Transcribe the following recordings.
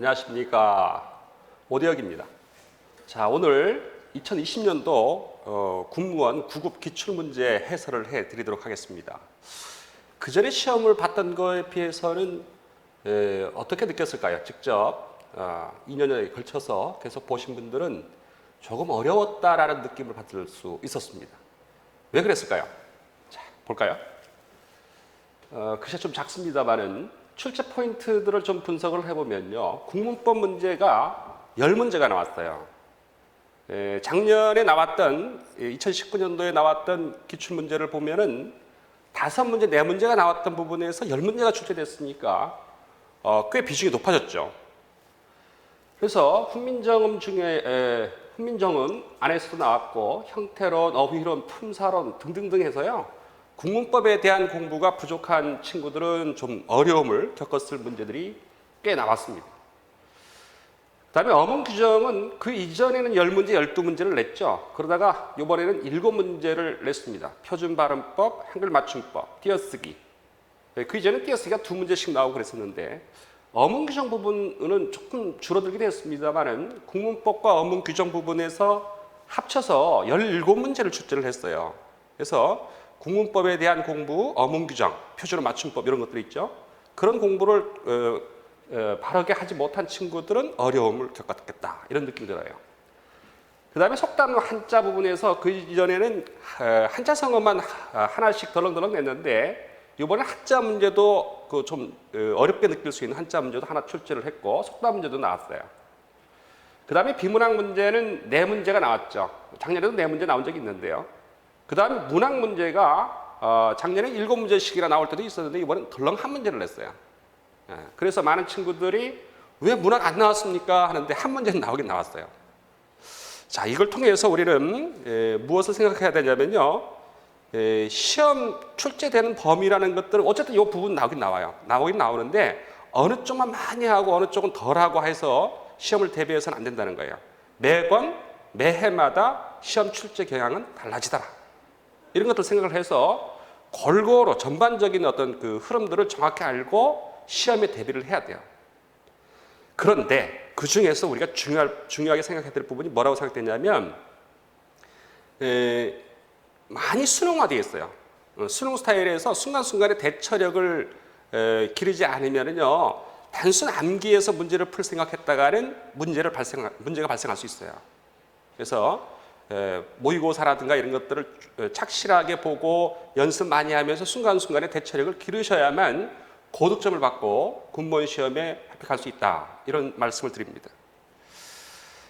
안녕하십니까. 오대혁입니다. 자, 오늘 2020년도 국무원 9급 기출문제 해설을 해드리도록 하겠습니다. 그 전에 시험을 봤던 거에 비해서는 어떻게 느꼈을까요? 직접 2년여에 걸쳐서 계속 보신 분들은 조금 어려웠다라는 느낌을 받을 수 있었습니다. 왜 그랬을까요? 자, 볼까요? 글쎄 좀 작습니다만은 출제 포인트들을 좀 분석을 해보면요. 국문법 문제가 10문제가 나왔어요. 작년에 나왔던 2019년도에 나왔던 기출문제를 보면은 5문제, 4문제가 나왔던 부분에서 10문제가 출제됐으니까 꽤 비중이 높아졌죠. 그래서 훈민정음 중에 훈민정음 안에서도 나왔고 형태론, 어휘론, 품사론 등등등 해서요. 국문법에 대한 공부가 부족한 친구들은 좀 어려움을 겪었을 문제들이 꽤 나왔습니다. 그 다음에 어문 규정은 그 이전에는 10문제, 12문제를 냈죠. 그러다가 이번에는 7문제를 냈습니다. 표준 발음법, 한글 맞춤법, 띄어쓰기. 그 이전에는 띄어쓰기가 2문제씩 나오고 그랬었는데 어문 규정 부분은 조금 줄어들긴 했습니다만은 국문법과 어문 규정 부분에서 합쳐서 17문제를 출제를 했어요. 그래서 국문법에 대한 공부, 어문 규정, 표준 맞춤법 이런 것들이 있죠. 그런 공부를 바르게 하지 못한 친구들은 어려움을 겪었겠다 이런 느낌이 들어요. 그 다음에 속담 한자 부분에서 그 이전에는 한자 성어만 하나씩 덜렁덜렁 냈는데 이번에 한자 문제도 좀 어렵게 느낄 수 있는 한자 문제도 하나 출제를 했고 속담 문제도 나왔어요. 그 다음에 비문학 문제는 4문제가 나왔죠. 작년에도 4문제 나온 적이 있는데요. 그 다음에 문학 문제가 작년에 7문제씩이나 나올 때도 있었는데 이번엔 덜렁 1문제를 냈어요. 그래서 많은 친구들이 왜 문학 안 나왔습니까? 하는데 1문제는 나오긴 나왔어요. 자, 이걸 통해서 우리는 무엇을 생각해야 되냐면요. 시험 출제되는 범위라는 것들은 어쨌든 이 부분 나오긴 나와요. 나오긴 나오는데 어느 쪽만 많이 하고 어느 쪽은 덜 하고 해서 시험을 대비해서는 안 된다는 거예요. 매번 매해마다 시험 출제 경향은 달라지더라. 이런 것들 생각을 해서 골고루 전반적인 어떤 그 흐름들을 정확히 알고 시험에 대비를 해야 돼요. 그런데 그 중에서 우리가 중요하게 생각해야 될 부분이 뭐라고 생각되냐면 많이 수능화되어 있어요. 수능 스타일에서 순간순간에 대처력을 기르지 않으면요 단순 암기해서 문제를 풀 생각했다가는 문제가 발생할 수 있어요. 그래서 모의고사라든가 이런 것들을 착실하게 보고 연습 많이 하면서 순간순간에 대처력을 기르셔야만 고득점을 받고 군무원 시험에 합격할 수 있다. 이런 말씀을 드립니다.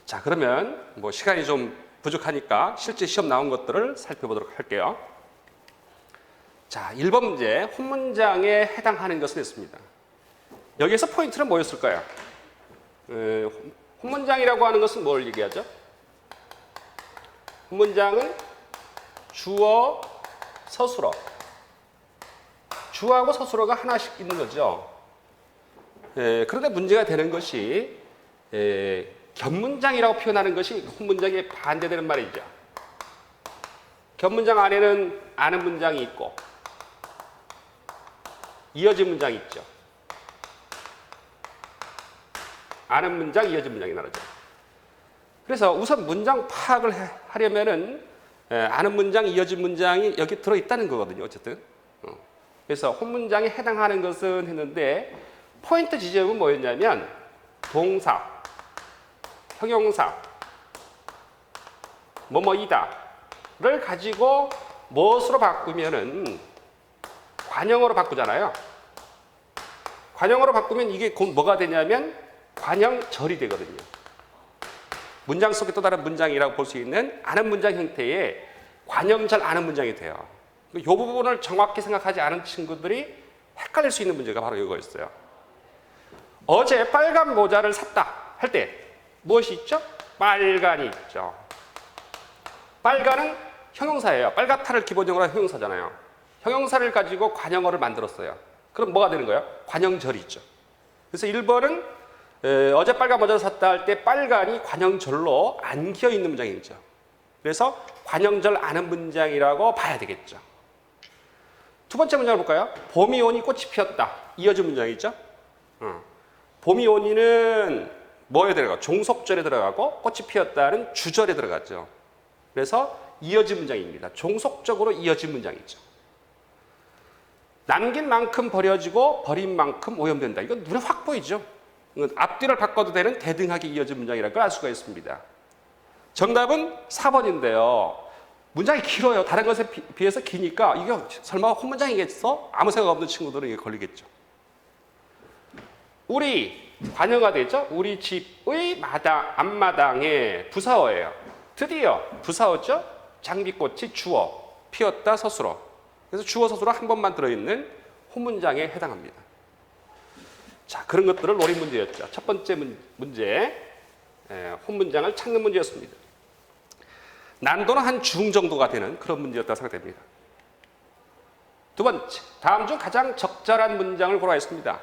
자, 그러면 시간이 좀 부족하니까 실제 시험 나온 것들을 살펴보도록 할게요. 자, 1번 문제 혼문장에 해당하는 것은 있습니다. 여기에서 포인트는 뭐였을까요? 혼문장이라고 하는 것은 뭘 얘기하죠? 혼문장은 주어, 서술어. 주어하고 서술어가 하나씩 있는 거죠. 그런데 문제가 되는 것이 겹문장이라고 표현하는 것이 혼문장에 반대되는 말이죠. 겹문장 안에는 아는 문장이 있고 이어진 문장이 있죠. 아는 문장, 이어진 문장이 나누죠. 그래서 우선 문장 파악을 하려면은 아는 문장, 이어진 문장이 여기 들어있다는 거거든요. 어쨌든. 그래서 혼문장에 해당하는 것은 했는데 포인트 지점은 뭐였냐면 동사, 형용사, 뭐뭐이다를 가지고 무엇으로 바꾸면은 관형어로 바꾸잖아요. 관형어로 바꾸면 이게 곧 뭐가 되냐면 관형절이 되거든요. 문장 속에 또 다른 문장이라고 볼 수 있는 아는 문장 형태의 관형절 아는 문장이 돼요. 이 부분을 정확히 생각하지 않은 친구들이 헷갈릴 수 있는 문제가 바로 이거였어요. 어제 빨간 모자를 샀다 할 때 무엇이 있죠? 빨간이 있죠. 빨간은 형용사예요. 빨갛다를 기본적으로 형용사잖아요. 형용사를 가지고 관형어를 만들었어요. 그럼 뭐가 되는 거예요? 관형절이 있죠. 그래서 1번은 어제 빨간 모자를 샀다 할 때 빨간이 관형절로 안겨 있는 문장이죠. 그래서 관형절 아는 문장이라고 봐야 되겠죠. 두 번째 문장을 볼까요? 봄이 오니 꽃이 피었다. 이어진 문장이죠. 봄이 오니는 뭐에 들어가? 종속절에 들어가고 꽃이 피었다는 주절에 들어가죠. 그래서 이어진 문장입니다. 종속적으로 이어진 문장이죠. 남긴 만큼 버려지고 버린 만큼 오염된다. 이건 눈에 확 보이죠. 앞뒤를 바꿔도 되는 대등하게 이어진 문장이라는 걸 알 수가 있습니다. 정답은 4번인데요. 문장이 길어요. 다른 것에 비해서 기니까 이게 설마 헛문장이겠어? 아무 생각 없는 친구들은 이게 걸리겠죠. 우리 관여가 되죠. 우리 집의 앞마당에 부사어예요. 드디어 부사어죠. 장미꽃이 주어 피었다 서술어. 그래서 주어 서술어 한 번만 들어있는 혼문장에 해당합니다. 자, 그런 것들을 노린 문제였죠. 첫 번째 문제, 혼문장을 찾는 문제였습니다. 난도는 한 중 정도가 되는 그런 문제였다고 생각됩니다. 두 번째, 다음 중 가장 적절한 문장을 고르라 했습니다.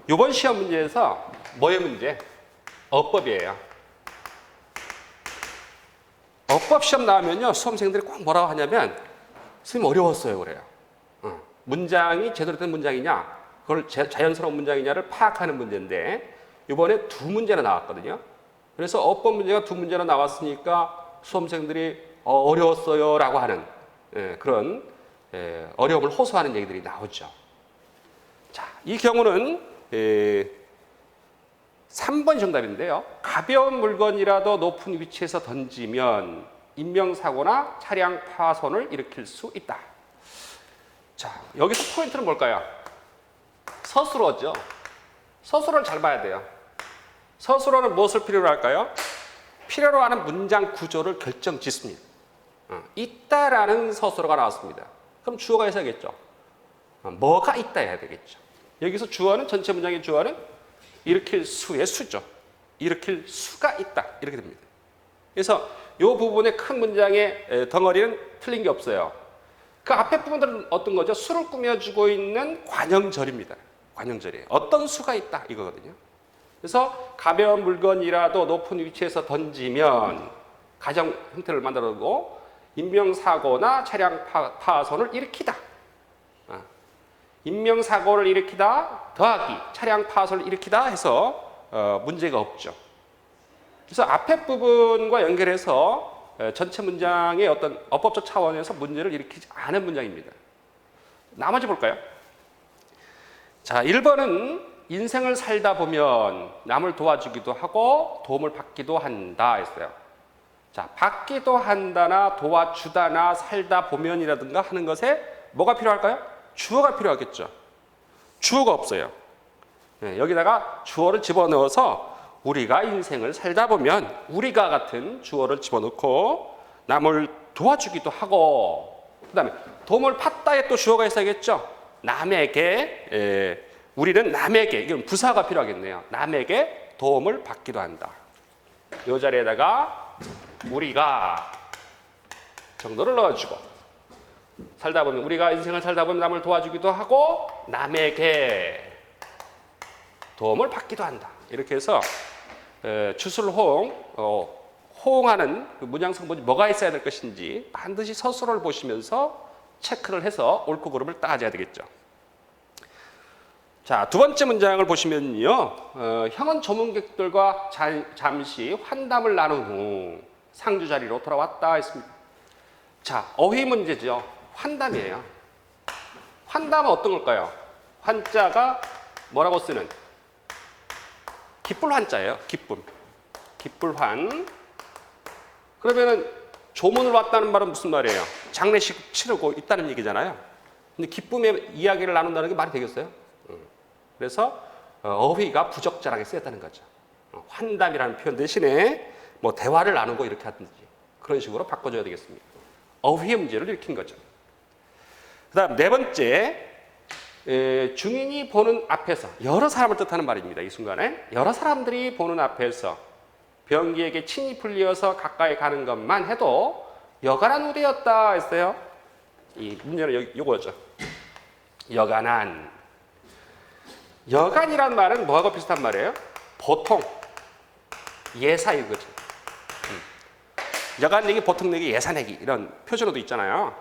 이번 시험 문제에서 뭐의 문제? 어법이에요. 어법 시험 나오면요, 수험생들이 꼭 뭐라고 하냐면, 선생님 어려웠어요, 그래요. 문장이 제대로 된 문장이냐, 그걸 자연스러운 문장이냐를 파악하는 문제인데, 이번에 두 문제나 나왔거든요. 그래서 어법 문제가 두 문제나 나왔으니까 수험생들이 어려웠어요 라고 하는 그런 어려움을 호소하는 얘기들이 나오죠. 자, 이 경우는 3번 정답인데요. 가벼운 물건이라도 높은 위치에서 던지면 인명사고나 차량 파손을 일으킬 수 있다. 자, 여기서 포인트는 뭘까요? 서술어죠. 서술어를 잘 봐야 돼요. 서술어는 무엇을 필요로 할까요? 필요로 하는 문장 구조를 결정 짓습니다. 있다라는 서술어가 나왔습니다. 그럼 주어가 있어야겠죠. 뭐가 있다 해야 되겠죠. 여기서 주어는 전체 문장의 주어는 일으킬 수의 수죠. 일으킬 수가 있다. 이렇게 됩니다. 그래서 이 부분의 큰 문장의 덩어리는 틀린 게 없어요. 그 앞에 부분들은 어떤 거죠? 수를 꾸며주고 있는 관형절입니다. 관형절이에요. 어떤 수가 있다 이거거든요. 그래서 가벼운 물건이라도 높은 위치에서 던지면 가정 형태를 만들어두고 인명사고나 차량 파손을 일으키다. 인명사고를 일으키다 더하기 차량 파손을 일으키다 해서 문제가 없죠. 그래서 앞에 부분과 연결해서 전체 문장의 어떤 어법적 차원에서 문제를 일으키지 않은 문장입니다. 나머지 볼까요? 자, 1번은 인생을 살다 보면 남을 도와주기도 하고 도움을 받기도 한다 했어요. 자, 받기도 한다나 도와주다나 살다 보면이라든가 하는 것에 뭐가 필요할까요? 주어가 필요하겠죠. 주어가 없어요. 여기다가 주어를 집어넣어서 우리가 인생을 살다 보면 우리가 같은 주어를 집어넣고 남을 도와주기도 하고 그 다음에 도움을 받다에 또 주어가 있어야겠죠. 남에게 우리는 남에게 이건 부사가 필요하겠네요. 남에게 도움을 받기도 한다. 이 자리에다가 우리가 정도를 넣어주고 살다 보면 우리가 인생을 살다 보면 남을 도와주기도 하고 남에게 도움을 받기도 한다. 이렇게 해서 주술 호응하는 그 문장 성분이 뭐가 있어야 될 것인지 반드시 서술어를 보시면서 체크를 해서 옳고 그름을 따져야 되겠죠. 자, 두 번째 문장을 보시면요. 형은 조문객들과 잠시 환담을 나눈 후 상주 자리로 돌아왔다 했습니다. 자, 어휘 문제죠. 환담이에요. 환담은 어떤 걸까요? 환자가 뭐라고 쓰는? 기쁠 환자예요. 기쁨. 기쁠 환. 그러면은 조문을 왔다는 말은 무슨 말이에요? 장례식 치르고 있다는 얘기잖아요. 근데 기쁨의 이야기를 나눈다는 게 말이 되겠어요? 그래서 어휘가 부적절하게 쓰였다는 거죠. 환담이라는 표현 대신에 뭐 대화를 나누고 이렇게 하든지 그런 식으로 바꿔줘야 되겠습니다. 어휘의 문제를 일으킨 거죠. 그 다음 네 번째, 중인이 보는 앞에서 여러 사람을 뜻하는 말입니다. 이 순간에 여러 사람들이 보는 앞에서 병기에게 침이 풀려서 가까이 가는 것만 해도 여간한 우대였다 했어요. 이 문제는 요거죠. 여간한. 여간이란 말은 뭐하고 비슷한 말이에요? 보통, 예사 이거죠. 여간 내기, 보통 내기, 예사 내기 이런 표준어도 있잖아요.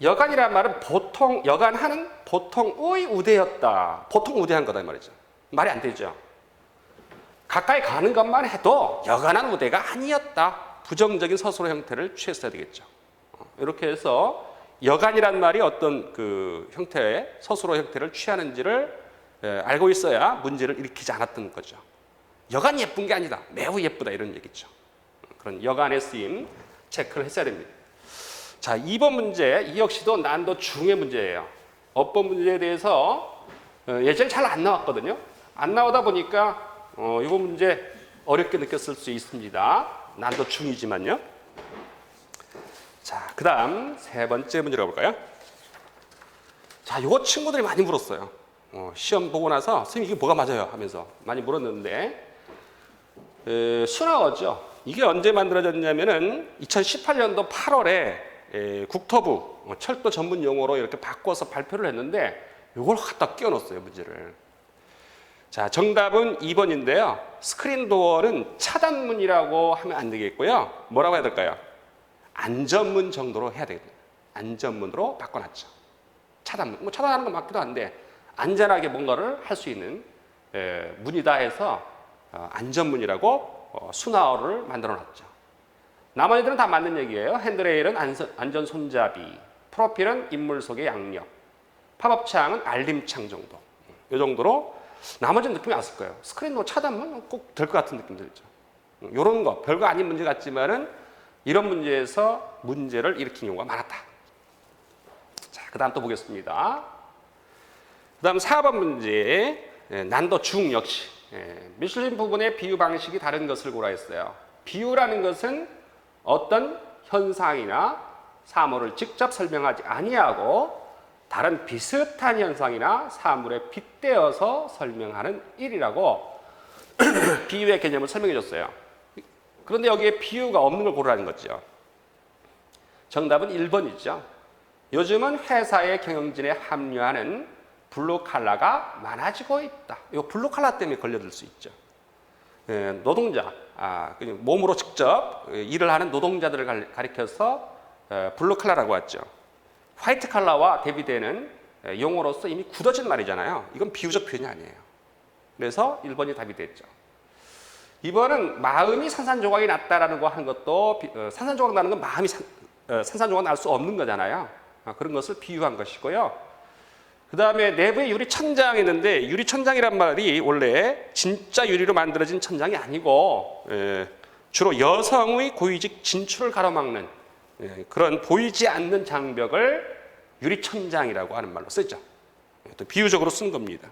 여간이란 말은 보통, 여간하는 보통의 우대였다. 보통 우대한 거다 이 말이죠. 말이 안 되죠. 가까이 가는 것만 해도 여간한 우대가 아니었다. 부정적인 서술어 형태를 취했어야 되겠죠. 이렇게 해서 여간이란 말이 어떤 그 형태의 서술어 형태를 취하는지를 알고 있어야 문제를 일으키지 않았던 거죠. 여간 예쁜 게 아니다. 매우 예쁘다 이런 얘기죠. 그런 여간의 쓰임 체크를 했어야 됩니다. 자, 2번 문제 이 역시도 난도 중의 문제예요. 어법 문제에 대해서 예전에 잘 안 나왔거든요. 안 나오다 보니까 이번 문제 어렵게 느꼈을 수 있습니다. 난도 중이지만요. 자, 그 다음 세 번째 문제로 가볼까요? 자, 이거 친구들이 많이 물었어요. 시험 보고 나서 선생님 이게 뭐가 맞아요? 하면서 많이 물었는데 순화어죠. 이게 언제 만들어졌냐면은 2018년도 8월에 국토부 철도 전문 용어로 이렇게 바꿔서 발표를 했는데 이걸 갖다 끼워 넣었어요, 문제를. 자, 정답은 2번인데요. 스크린 도어는 차단문이라고 하면 안 되겠고요. 뭐라고 해야 될까요? 안전문 정도로 해야 되겠네요. 안전문으로 바꿔놨죠. 차단문. 뭐 차단하는 건 맞기도 한데 안전하게 뭔가를 할 수 있는 문이다 해서 안전문이라고 순화어를 만들어놨죠. 나머지들은 다 맞는 얘기예요. 핸드레일은 안전 손잡이, 프로필은 인물 속의 양력, 팝업창은 알림창 정도. 이 정도로 나머지는 느낌이 왔을 거예요. 스크린 도어 차단문 꼭 될 것 같은 느낌 들죠. 이런 거 별거 아닌 문제 같지만은 이런 문제에서 문제를 일으킨 경우가 많았다. 자, 그 다음 또 보겠습니다. 그 다음 4번 문제 난도 중 역시 미술진 부분의 비유 방식이 다른 것을 고라 했어요. 비유라는 것은 어떤 현상이나 사물을 직접 설명하지 아니하고 다른 비슷한 현상이나 사물에 빗대어서 설명하는 일이라고 비유의 개념을 설명해 줬어요. 그런데 여기에 비유가 없는 걸 고르라는 거죠. 정답은 1번이죠. 요즘은 회사의 경영진에 합류하는 블루칼라가 많아지고 있다. 이 블루칼라 때문에 걸려들 수 있죠. 노동자, 몸으로 직접 일을 하는 노동자들을 가리켜서 블루칼라라고 하죠. 화이트 칼라와 대비되는 용어로서 이미 굳어진 말이잖아요. 이건 비유적 표현이 아니에요. 그래서 1번이 답이 됐죠. 2번은 마음이 산산조각이 났다라는 거 하는 것도 산산조각 나는 건 마음이 산산조각 날 수 없는 거잖아요. 그런 것을 비유한 것이고요. 그 다음에 내부에 유리천장이 있는데 유리천장이란 말이 원래 진짜 유리로 만들어진 천장이 아니고 주로 여성의 고위직 진출을 가로막는 그런 보이지 않는 장벽을 유리천장이라고 하는 말로 쓰죠. 또 비유적으로 쓴 겁니다.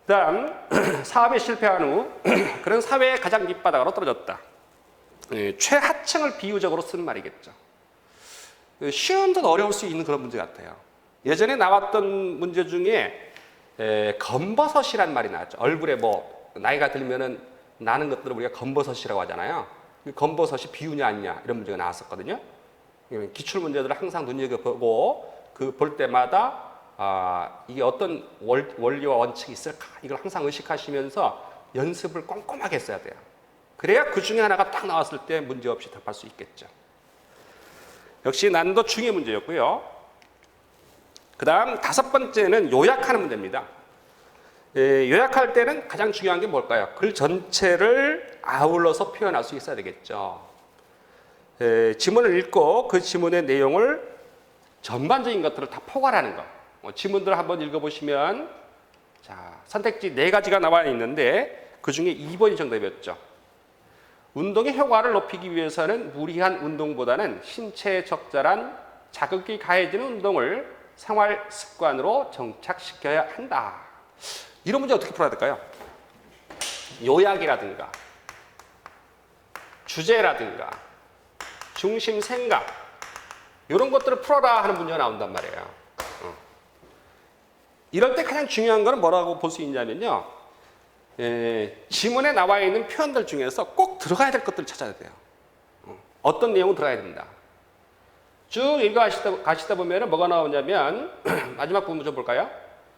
그 다음 사업에 실패한 후 그런 사회의 가장 밑바닥으로 떨어졌다. 최하층을 비유적으로 쓴 말이겠죠. 쉬운 듯 어려울 수 있는 그런 문제 같아요. 예전에 나왔던 문제 중에 검버섯이란 말이 나왔죠. 얼굴에 뭐 나이가 들면은 나는 것들을 우리가 검버섯이라고 하잖아요. 검버섯이 비유냐 아니냐 이런 문제가 나왔었거든요. 기출 문제들을 항상 눈여겨보고 그 볼 때마다 이게 어떤 원리와 원칙이 있을까 이걸 항상 의식하시면서 연습을 꼼꼼하게 했어야 돼요. 그래야 그 중에 하나가 딱 나왔을 때 문제없이 답할 수 있겠죠. 역시 난도 중의 문제였고요. 그 다음 5번째는 요약하는 문제입니다. 요약할 때는 가장 중요한 게 뭘까요? 글 전체를 아울러서 표현할 수 있어야 되겠죠. 지문을 읽고 그 지문의 내용을 전반적인 것들을 다 포괄하는 것. 지문들을 한번 읽어보시면 자, 선택지 4가지가 나와 있는데 그 중에 2번이 정답이었죠. 운동의 효과를 높이기 위해서는 무리한 운동보다는 신체에 적절한 자극이 가해지는 운동을 생활 습관으로 정착시켜야 한다. 이런 문제 어떻게 풀어야 될까요? 요약이라든가 주제라든가 중심 생각 이런 것들을 풀어라 하는 문제가 나온단 말이에요. 이럴 때 가장 중요한 거는 뭐라고 볼 수 있냐면요. 지문에 나와 있는 표현들 중에서 꼭 들어가야 될 것들을 찾아야 돼요. 어떤 내용은 들어가야 된다. 쭉 읽어가시다 보면 뭐가 나오냐면 마지막 부분 좀 볼까요?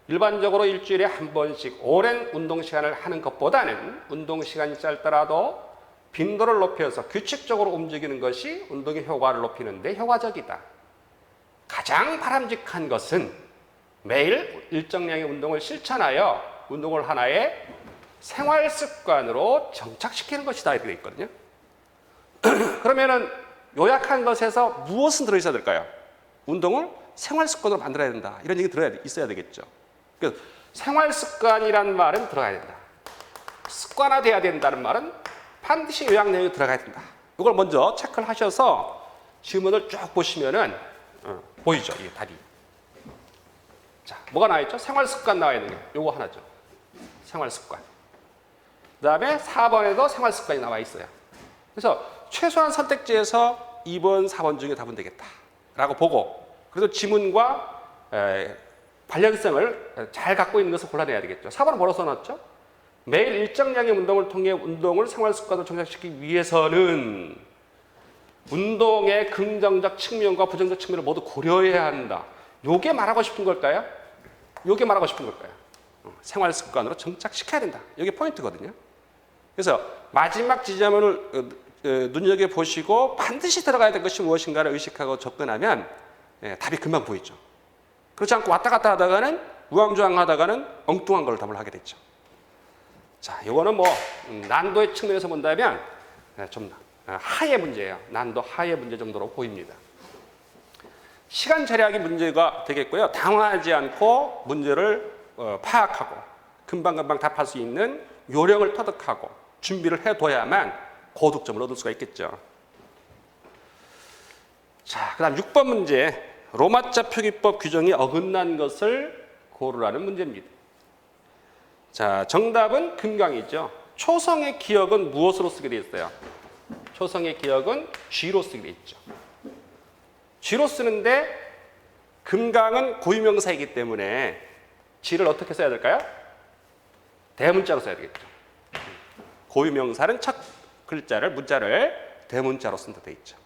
일반적으로 일주일에 한 번씩 오랜 운동 시간을 하는 것보다는 운동 시간이 짧더라도 빈도를 높여서 규칙적으로 움직이는 것이 운동의 효과를 높이는 데 효과적이다. 가장 바람직한 것은 매일 일정량의 운동을 실천하여 운동을 하나의 생활 습관으로 정착시키는 것이다 이렇게 돼 있거든요. 그러면은 요약한 것에서 무엇은 들어있어야 될까요? 운동을 생활 습관으로 만들어야 된다. 이런 얘기 있어야 되겠죠. 그래서 생활 습관이란 말은 들어가야 된다. 습관화돼야 된다는 말은 반드시 요약 내용이 들어가야 된다. 이걸 먼저 체크를 하셔서 지문을 쭉 보시면은 보이죠? 이게 답이. 자, 뭐가 나와 있죠? 생활 습관 나와 있는 게 요거 하나죠. 생활 습관. 그다음에 4번에도 생활 습관이 나와 있어요. 그래서 최소한 선택지에서 2번, 4번 중에 답은 되겠다라고 보고 그래도 지문과 관련성을 잘 갖고 있는 것을 골라내야 되겠죠. 4번은 뭐라고 써놨죠? 매일 일정량의 운동을 통해 운동을 생활 습관으로 정착시키기 위해서는 운동의 긍정적 측면과 부정적 측면을 모두 고려해야 한다. 요게 말하고 싶은 걸까요? 요게 말하고 싶은 걸까요? 생활 습관으로 정착시켜야 된다. 이게 포인트거든요. 그래서 마지막 지점을 눈여겨보시고 반드시 들어가야 될 것이 무엇인가를 의식하고 접근하면 답이 금방 보이죠. 그렇지 않고 왔다 갔다 하다가는 우왕좌왕 하다가는 엉뚱한 걸 답을 하게 됐죠. 자, 이거는 뭐 난도의 측면에서 본다면 좀 하의 문제예요. 난도 하의 문제 정도로 보입니다. 시간 절약이 문제가 되겠고요. 당황하지 않고 문제를 파악하고 금방금방 답할 수 있는 요령을 터득하고 준비를 해둬야만 고득점을 얻을 수가 있겠죠. 자, 그 다음 6번 문제. 로마자 표기법 규정이 어긋난 것을 고르라는 문제입니다. 자, 정답은 금강이죠. 초성의 기억은 무엇으로 쓰게 되어 있어요? 초성의 기억은 쥐로 쓰게 되어 있죠. 쥐로 쓰는데 금강은 고유명사이기 때문에 쥐를 어떻게 써야 될까요? 대문자로 써야 되겠죠. 고유명사는 첫 글자를 문자를 대문자로 쓴다 되어 있죠.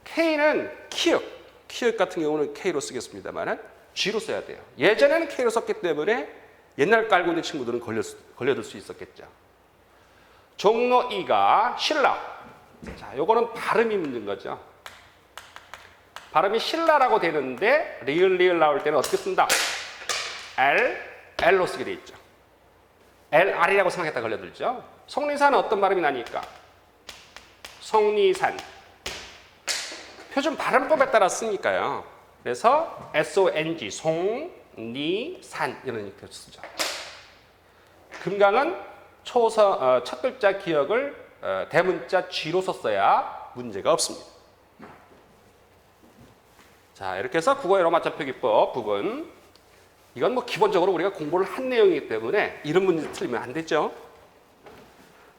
K는 키읔 같은 경우는 K로 쓰겠습니다만 G로 써야 돼요. 예전에는 K로 썼기 때문에 옛날 깔고 있는 친구들은 걸려들 수 있었겠죠. 종로 E가 신라. 자, 요거는 발음이 문제인 거죠. 발음이 신라라고 되는데 리을 나올 때는 어떻게 쓴다? L로 쓰게 돼 있죠. LR이라고 생각했다 걸려들죠. 속리산은 어떤 발음이 나니까? 속리산. 표준 발음법에 따라 쓰니까요. 그래서 SONG, 송리산 이런 이렇게 쓰죠. 금강은 첫 글자 기억을 대문자 G로 썼어야 문제가 없습니다. 자, 이렇게 해서 국어의 로마자 표기법 부분. 이건 뭐 기본적으로 우리가 공부를 한 내용이기 때문에 이런 문제 틀리면 안 되죠.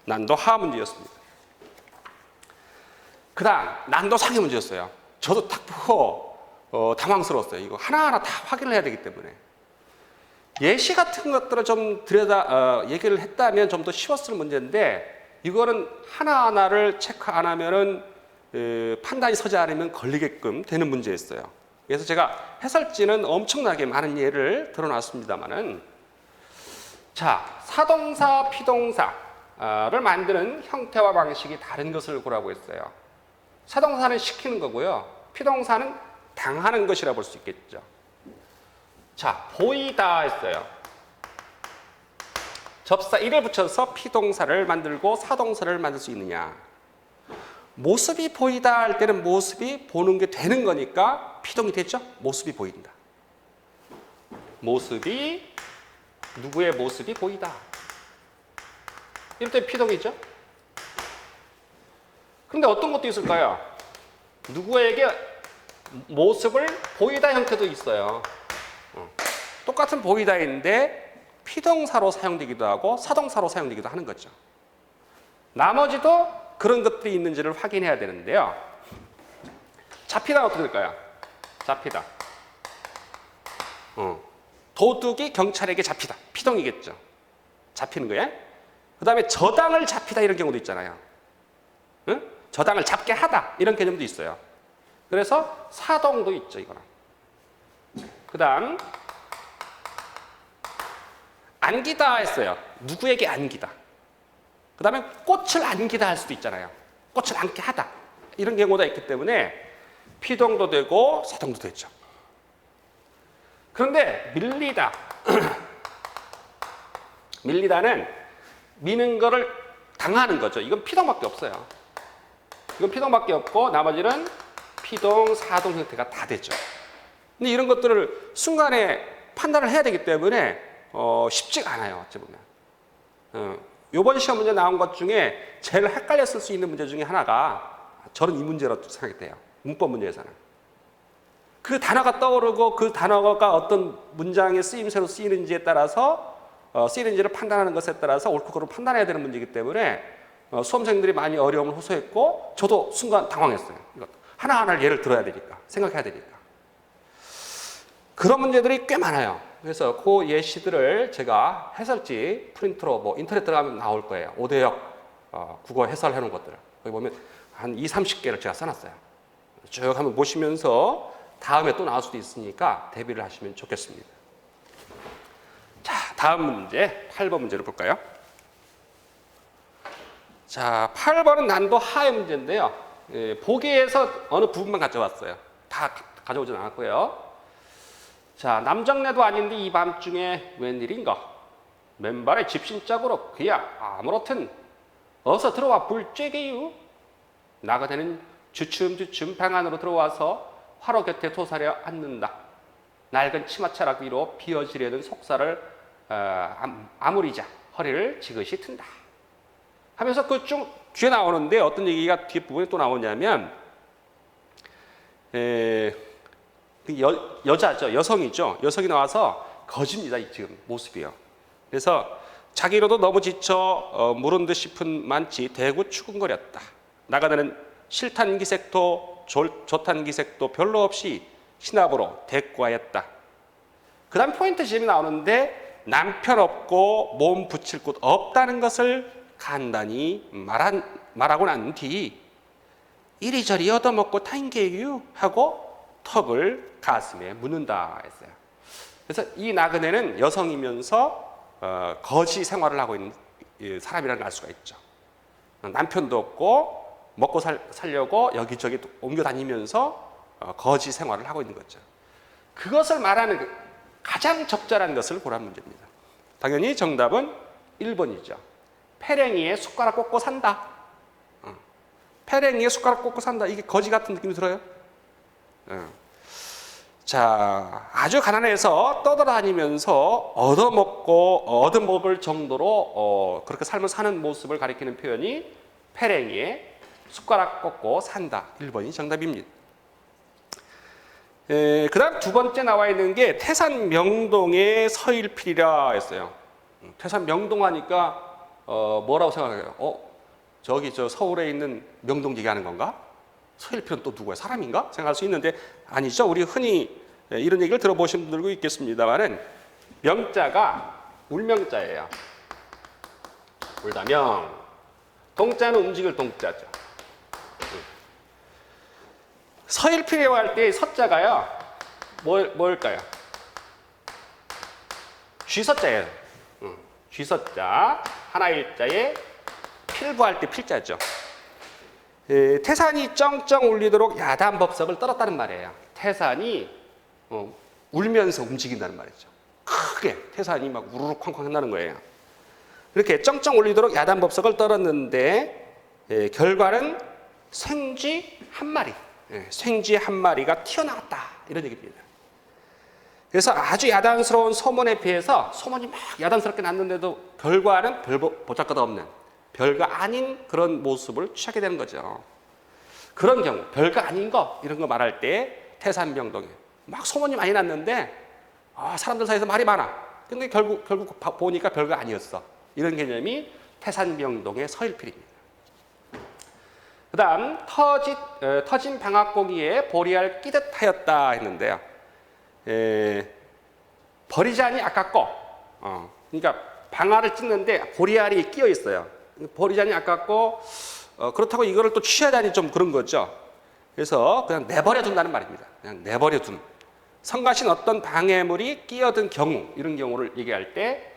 난도 하 문제였습니다. 그 다음 난도 상의 문제였어요. 저도 딱 보고 당황스러웠어요. 이거 하나하나 다 확인을 해야 되기 때문에. 예시 같은 것들을 좀 얘기를 했다면 좀 더 쉬웠을 문제인데 이거는 하나하나를 체크 안 하면은 판단이 서지 않으면 걸리게끔 되는 문제였어요. 그래서 제가 해설지는 엄청나게 많은 예를 들어놨습니다만은 자, 사동사, 피동사를 만드는 형태와 방식이 다른 것을 고라고 했어요. 사동사는 시키는 거고요. 피동사는 당하는 것이라 볼 수 있겠죠. 자, 보이다 했어요. 접사 1을 붙여서 피동사를 만들고 사동사를 만들 수 있느냐. 모습이 보이다 할 때는 모습이 보는 게 되는 거니까 피동이 됐죠? 모습이 보인다. 모습이, 누구의 모습이 보이다. 이럴 때 피동이죠? 그런데 어떤 것도 있을까요? 누구에게 모습을 보이다 형태도 있어요. 똑같은 보이다인데 피동사로 사용되기도 하고 사동사로 사용되기도 하는 거죠. 나머지도 그런 것들이 있는지를 확인해야 되는데요. 잡히다는 어떻게 될까요? 잡히다. 도둑이 경찰에게 잡히다. 피동이겠죠. 잡히는 거예요. 그 다음에 저당을 잡히다 이런 경우도 있잖아요. 응? 저당을 잡게 하다 이런 개념도 있어요. 그래서 사동도 있죠. 이거는. 그 다음 안기다 했어요. 누구에게 안기다. 그 다음에 꽃을 안기다 할 수도 있잖아요. 꽃을 안게 하다. 이런 경우가 있기 때문에 피동도 되고 사동도 되죠. 그런데 밀리다. 밀리다는 미는 거를 당하는 거죠. 이건 피동밖에 없어요. 이건 피동밖에 없고 나머지는 피동, 사동 형태가 다 되죠. 근데 이런 것들을 순간에 판단을 해야 되기 때문에 쉽지가 않아요. 어찌 보면. 이번 시험 문제 나온 것 중에 제일 헷갈렸을 수 있는 문제 중에 하나가 저는 이 문제라고 생각이 돼요. 문법 문제에서는. 그 단어가 떠오르고 그 단어가 어떤 문장의 쓰임새로 쓰이는지에 따라서 쓰이는지를 판단하는 것에 따라서 옳고 그름을 판단해야 되는 문제이기 때문에 수험생들이 많이 어려움을 호소했고 저도 순간 당황했어요. 하나하나를 예를 들어야 되니까, 생각해야 되니까. 그런 문제들이 꽤 많아요. 그래서 그 예시들을 제가 해설지 프린트로 인터넷 들어가면 나올 거예요. 5대역 국어 해설해 놓은 것들을. 거기 보면 한 20, 30개를 제가 써놨어요. 쭉 한번 보시면서 다음에 또 나올 수도 있으니까 대비를 하시면 좋겠습니다. 자, 다음 문제, 8번 문제를 볼까요? 자, 8번은 난도 하의 문제인데요. 보기에서 어느 부분만 가져왔어요. 다 가져오진 않았고요. 자, 남정네도 아닌데 이 밤중에 웬일인가? 맨발의 집신짝으로 그야 아무렇든 어서 들어와 불쬐게유. 나그네는 주춤주춤 방 안으로 들어와서 화로 곁에 도사려 앉는다. 낡은 치마차락 위로 비어지려는 속살을 아무리자 허리를 지그시 튼다. 하면서 그 쭉 뒤에 나오는데 어떤 얘기가 뒷부분에 또 나오냐면 여자죠. 여성이죠. 여성이 나와서 거집니다. 지금 모습이요. 그래서 자기로도 너무 지쳐 무른 듯 싶은 만치 대구 추근거렸다. 나가다는 싫단 기색도 좋단 기색도 별로 없이 신압으로 대꾸하였다. 그 다음 포인트 지점이 나오는데 남편 없고 몸 붙일 곳 없다는 것을 간단히 말하고 난 뒤 이리저리 얻어먹고 탄게유 하고 턱을 가슴에 묻는다 했어요. 그래서 이 나그네는 여성이면서 거지 생활을 하고 있는 사람이라는 걸 알 수가 있죠. 남편도 없고 먹고 살려고 여기저기 옮겨 다니면서 거지 생활을 하고 있는 거죠. 그것을 말하는 가장 적절한 것을 보라는 문제입니다. 당연히 정답은 1번이죠. 패랭이에 숟가락 꽂고 산다. 패랭이에 숟가락 꽂고 산다. 이게 거지 같은 느낌이 들어요? 자, 아주 가난해서 떠돌아다니면서 얻어먹을 정도로 그렇게 삶을 사는 모습을 가리키는 표현이 패랭이에 숟가락 꽂고 산다. 1번이 정답입니다. 그 다음 두 번째 나와 있는 게 태산 명동의 서일필이라 했어요. 태산 명동 하니까 뭐라고 생각해요? 저기 저 서울에 있는 명동 얘기하는 건가? 서일필은 또 누구야? 사람인가? 생각할 수 있는데 아니죠. 우리 흔히 이런 얘기를 들어보신 분들도 있겠습니다만은 명자가 울명자예요. 울다명. 동자는 움직일 동자죠. 서일필이라고 할 때 서자가요. 뭘까요? 쥐서자예요. 쥐서자. 하나 일자에 필부할 때 필자죠. 태산이 쩡쩡 울리도록 야단법석을 떨었다는 말이에요. 태산이 울면서 움직인다는 말이죠. 크게 태산이 막 우르르 쾅쾅 한다는 거예요. 이렇게 쩡쩡 울리도록 야단법석을 떨었는데 결과는 생쥐 한 마리, 생쥐 한 마리가 튀어나왔다 이런 얘기입니다. 그래서 아주 야단스러운 소문에 비해서 소문이 막 야단스럽게 났는데도 결과는 별 보잘것없는 별거 아닌 그런 모습을 취하게 되는 거죠. 그런 경우 별거 아닌 거 이런 거 말할 때 태산명동에 막 소문이 많이 났는데 사람들 사이에서 말이 많아. 근데 결국 보니까 별거 아니었어. 이런 개념이 태산명동의 서일필입니다. 그 다음 터진 방앗고기에 보리알 끼듯 하였다 했는데요. 버리자니 아깝고 그러니까 방아를 찢는데 보리알이 끼어 있어요. 버리자니 아깝고 그렇다고 이거를 또 취하자니 좀 그런 거죠. 그래서 그냥 내버려 둔다는 말입니다. 그냥 내버려 둔. 성가신 어떤 방해물이 끼어든 경우 이런 경우를 얘기할 때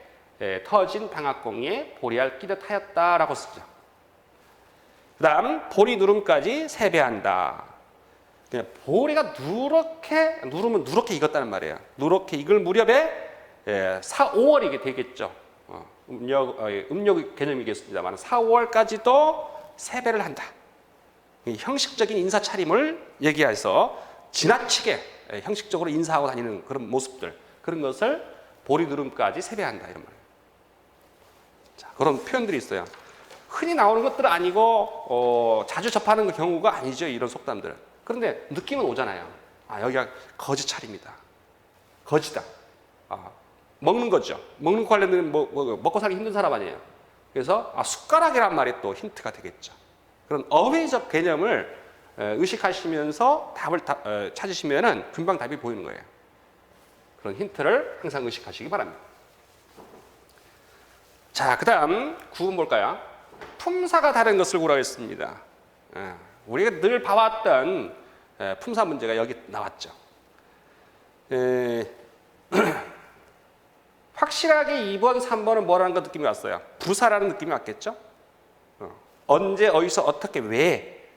터진 방앗고기에 보리알 끼듯 하였다라고 쓰죠. 그 다음 보리 누름까지 세배한다. 그냥 보리가 누르면 누렇게 익었다는 말이에요. 누렇게 익을 무렵에 4, 5월이게 되겠죠. 음력 개념이겠습니다만 4월까지도 세배를 한다. 이 형식적인 인사 차림을 얘기해서 지나치게 형식적으로 인사하고 다니는 그런 모습들, 그런 것을 보리두름까지 세배한다 이런 말이에요. 자, 그런 표현들이 있어요. 흔히 나오는 것들은 아니고 자주 접하는 경우가 아니죠. 이런 속담들은. 그런데 느낌은 오잖아요. 아, 여기가 거지 차림이다. 거지다. 먹는 거죠. 먹는 거 관련된 먹고 살기 힘든 사람 아니에요. 그래서 숟가락이란 말이 또 힌트가 되겠죠. 그런 어휘적 개념을 의식하시면서 답을 찾으시면은 금방 답이 보이는 거예요. 그런 힌트를 항상 의식하시기 바랍니다. 자, 그 다음 9번 볼까요? 품사가 다른 것을 구하겠습니다. 우리가 늘 봐왔던 품사 문제가 여기 나왔죠. 확실하게 2번, 3번은 뭐라는 거 느낌이 왔어요? 부사라는 느낌이 왔겠죠? 언제, 어디서, 어떻게, 왜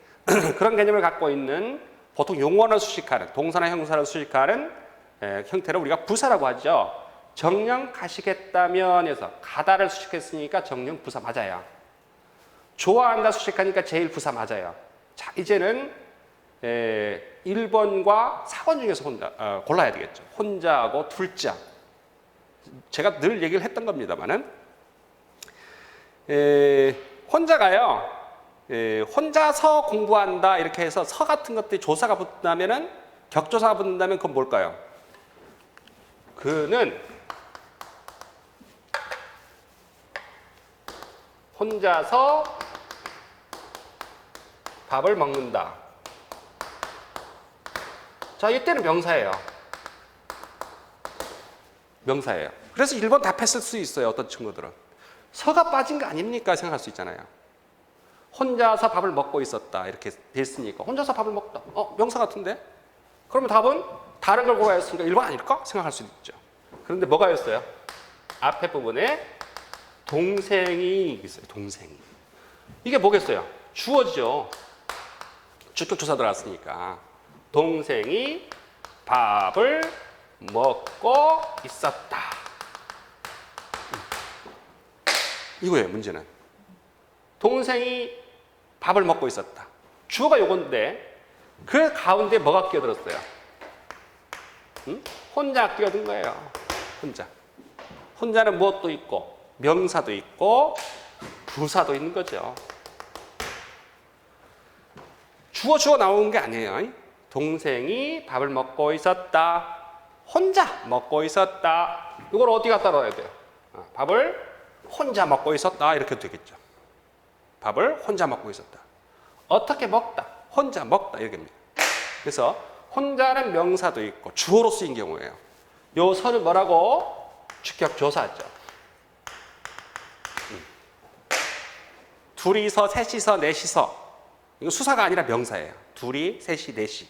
그런 개념을 갖고 있는 보통 용언을 수식하는 동사나 형사를 수식하는 형태를 우리가 부사라고 하죠. 정령 가시겠다면에서 가다를 수식했으니까 정령 부사 맞아요. 좋아한다 수식하니까 제일 부사 맞아요. 자, 이제는 1번과 4번 중에서 골라야 되겠죠. 혼자하고 둘자. 제가 늘 얘기를 했던 겁니다만은 혼자가요. 혼자서 공부한다 이렇게 해서 서 같은 것들이 조사가 붙는다면은 격조사가 붙는다면 그건 뭘까요? 그는 혼자서 밥을 먹는다. 자, 이때는 명사예요. 명사예요. 그래서 1번 답했을 수 있어요. 어떤 친구들은. 서가 빠진 거 아닙니까? 생각할 수 있잖아요. 혼자서 밥을 먹고 있었다. 이렇게 됐으니까. 혼자서 밥을 먹다. 명사 같은데? 그러면 답은 다른 걸 골라였으니까 1번 아닐까? 생각할 수도 있죠. 그런데 뭐가 였어요? 앞에 부분에 동생이 있어요. 동생이. 이게 뭐겠어요? 주어죠. 주격조사 들어갔으니까. 동생이 밥을 먹고 있었다. 이거예요, 문제는. 동생이 밥을 먹고 있었다. 주어가 요건데 그 가운데 뭐가 끼어들었어요? 혼자 끼어든 거예요. 혼자. 혼자는 무엇도 있고 명사도 있고 부사도 있는 거죠. 주어 나오는 게 아니에요. 동생이 밥을 먹고 있었다. 혼자 먹고 있었다. 이걸 어디 갖다 넣어야 돼요? 밥을 혼자 먹고 있었다. 이렇게 되겠죠. 밥을 혼자 먹고 있었다. 어떻게 먹다? 혼자 먹다. 이렇게입니다. 그래서 혼자는 명사도 있고 주어로 쓰인 경우예요. 요 선은 뭐라고? 주격조사죠. 둘이서, 셋이서, 넷이서. 이거 수사가 아니라 명사예요. 둘이, 셋이, 넷이.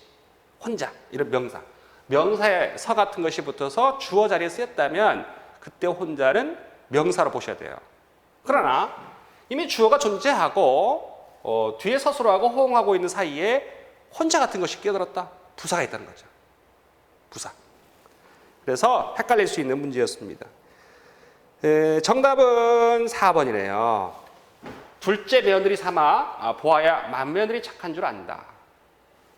혼자. 이런 명사. 명사에 서 같은 것이 붙어서 주어 자리에 쓰였다면 그때 혼자는 명사로 보셔야 돼요. 그러나 이미 주어가 존재하고 뒤에 서술하고 호응하고 있는 사이에 혼자 같은 것이 끼어들었다. 부사가 있다는 거죠. 부사. 그래서 헷갈릴 수 있는 문제였습니다. 정답은 4번이네요. 둘째 며느리 삼아 보아야 맏며느리 착한 줄 안다.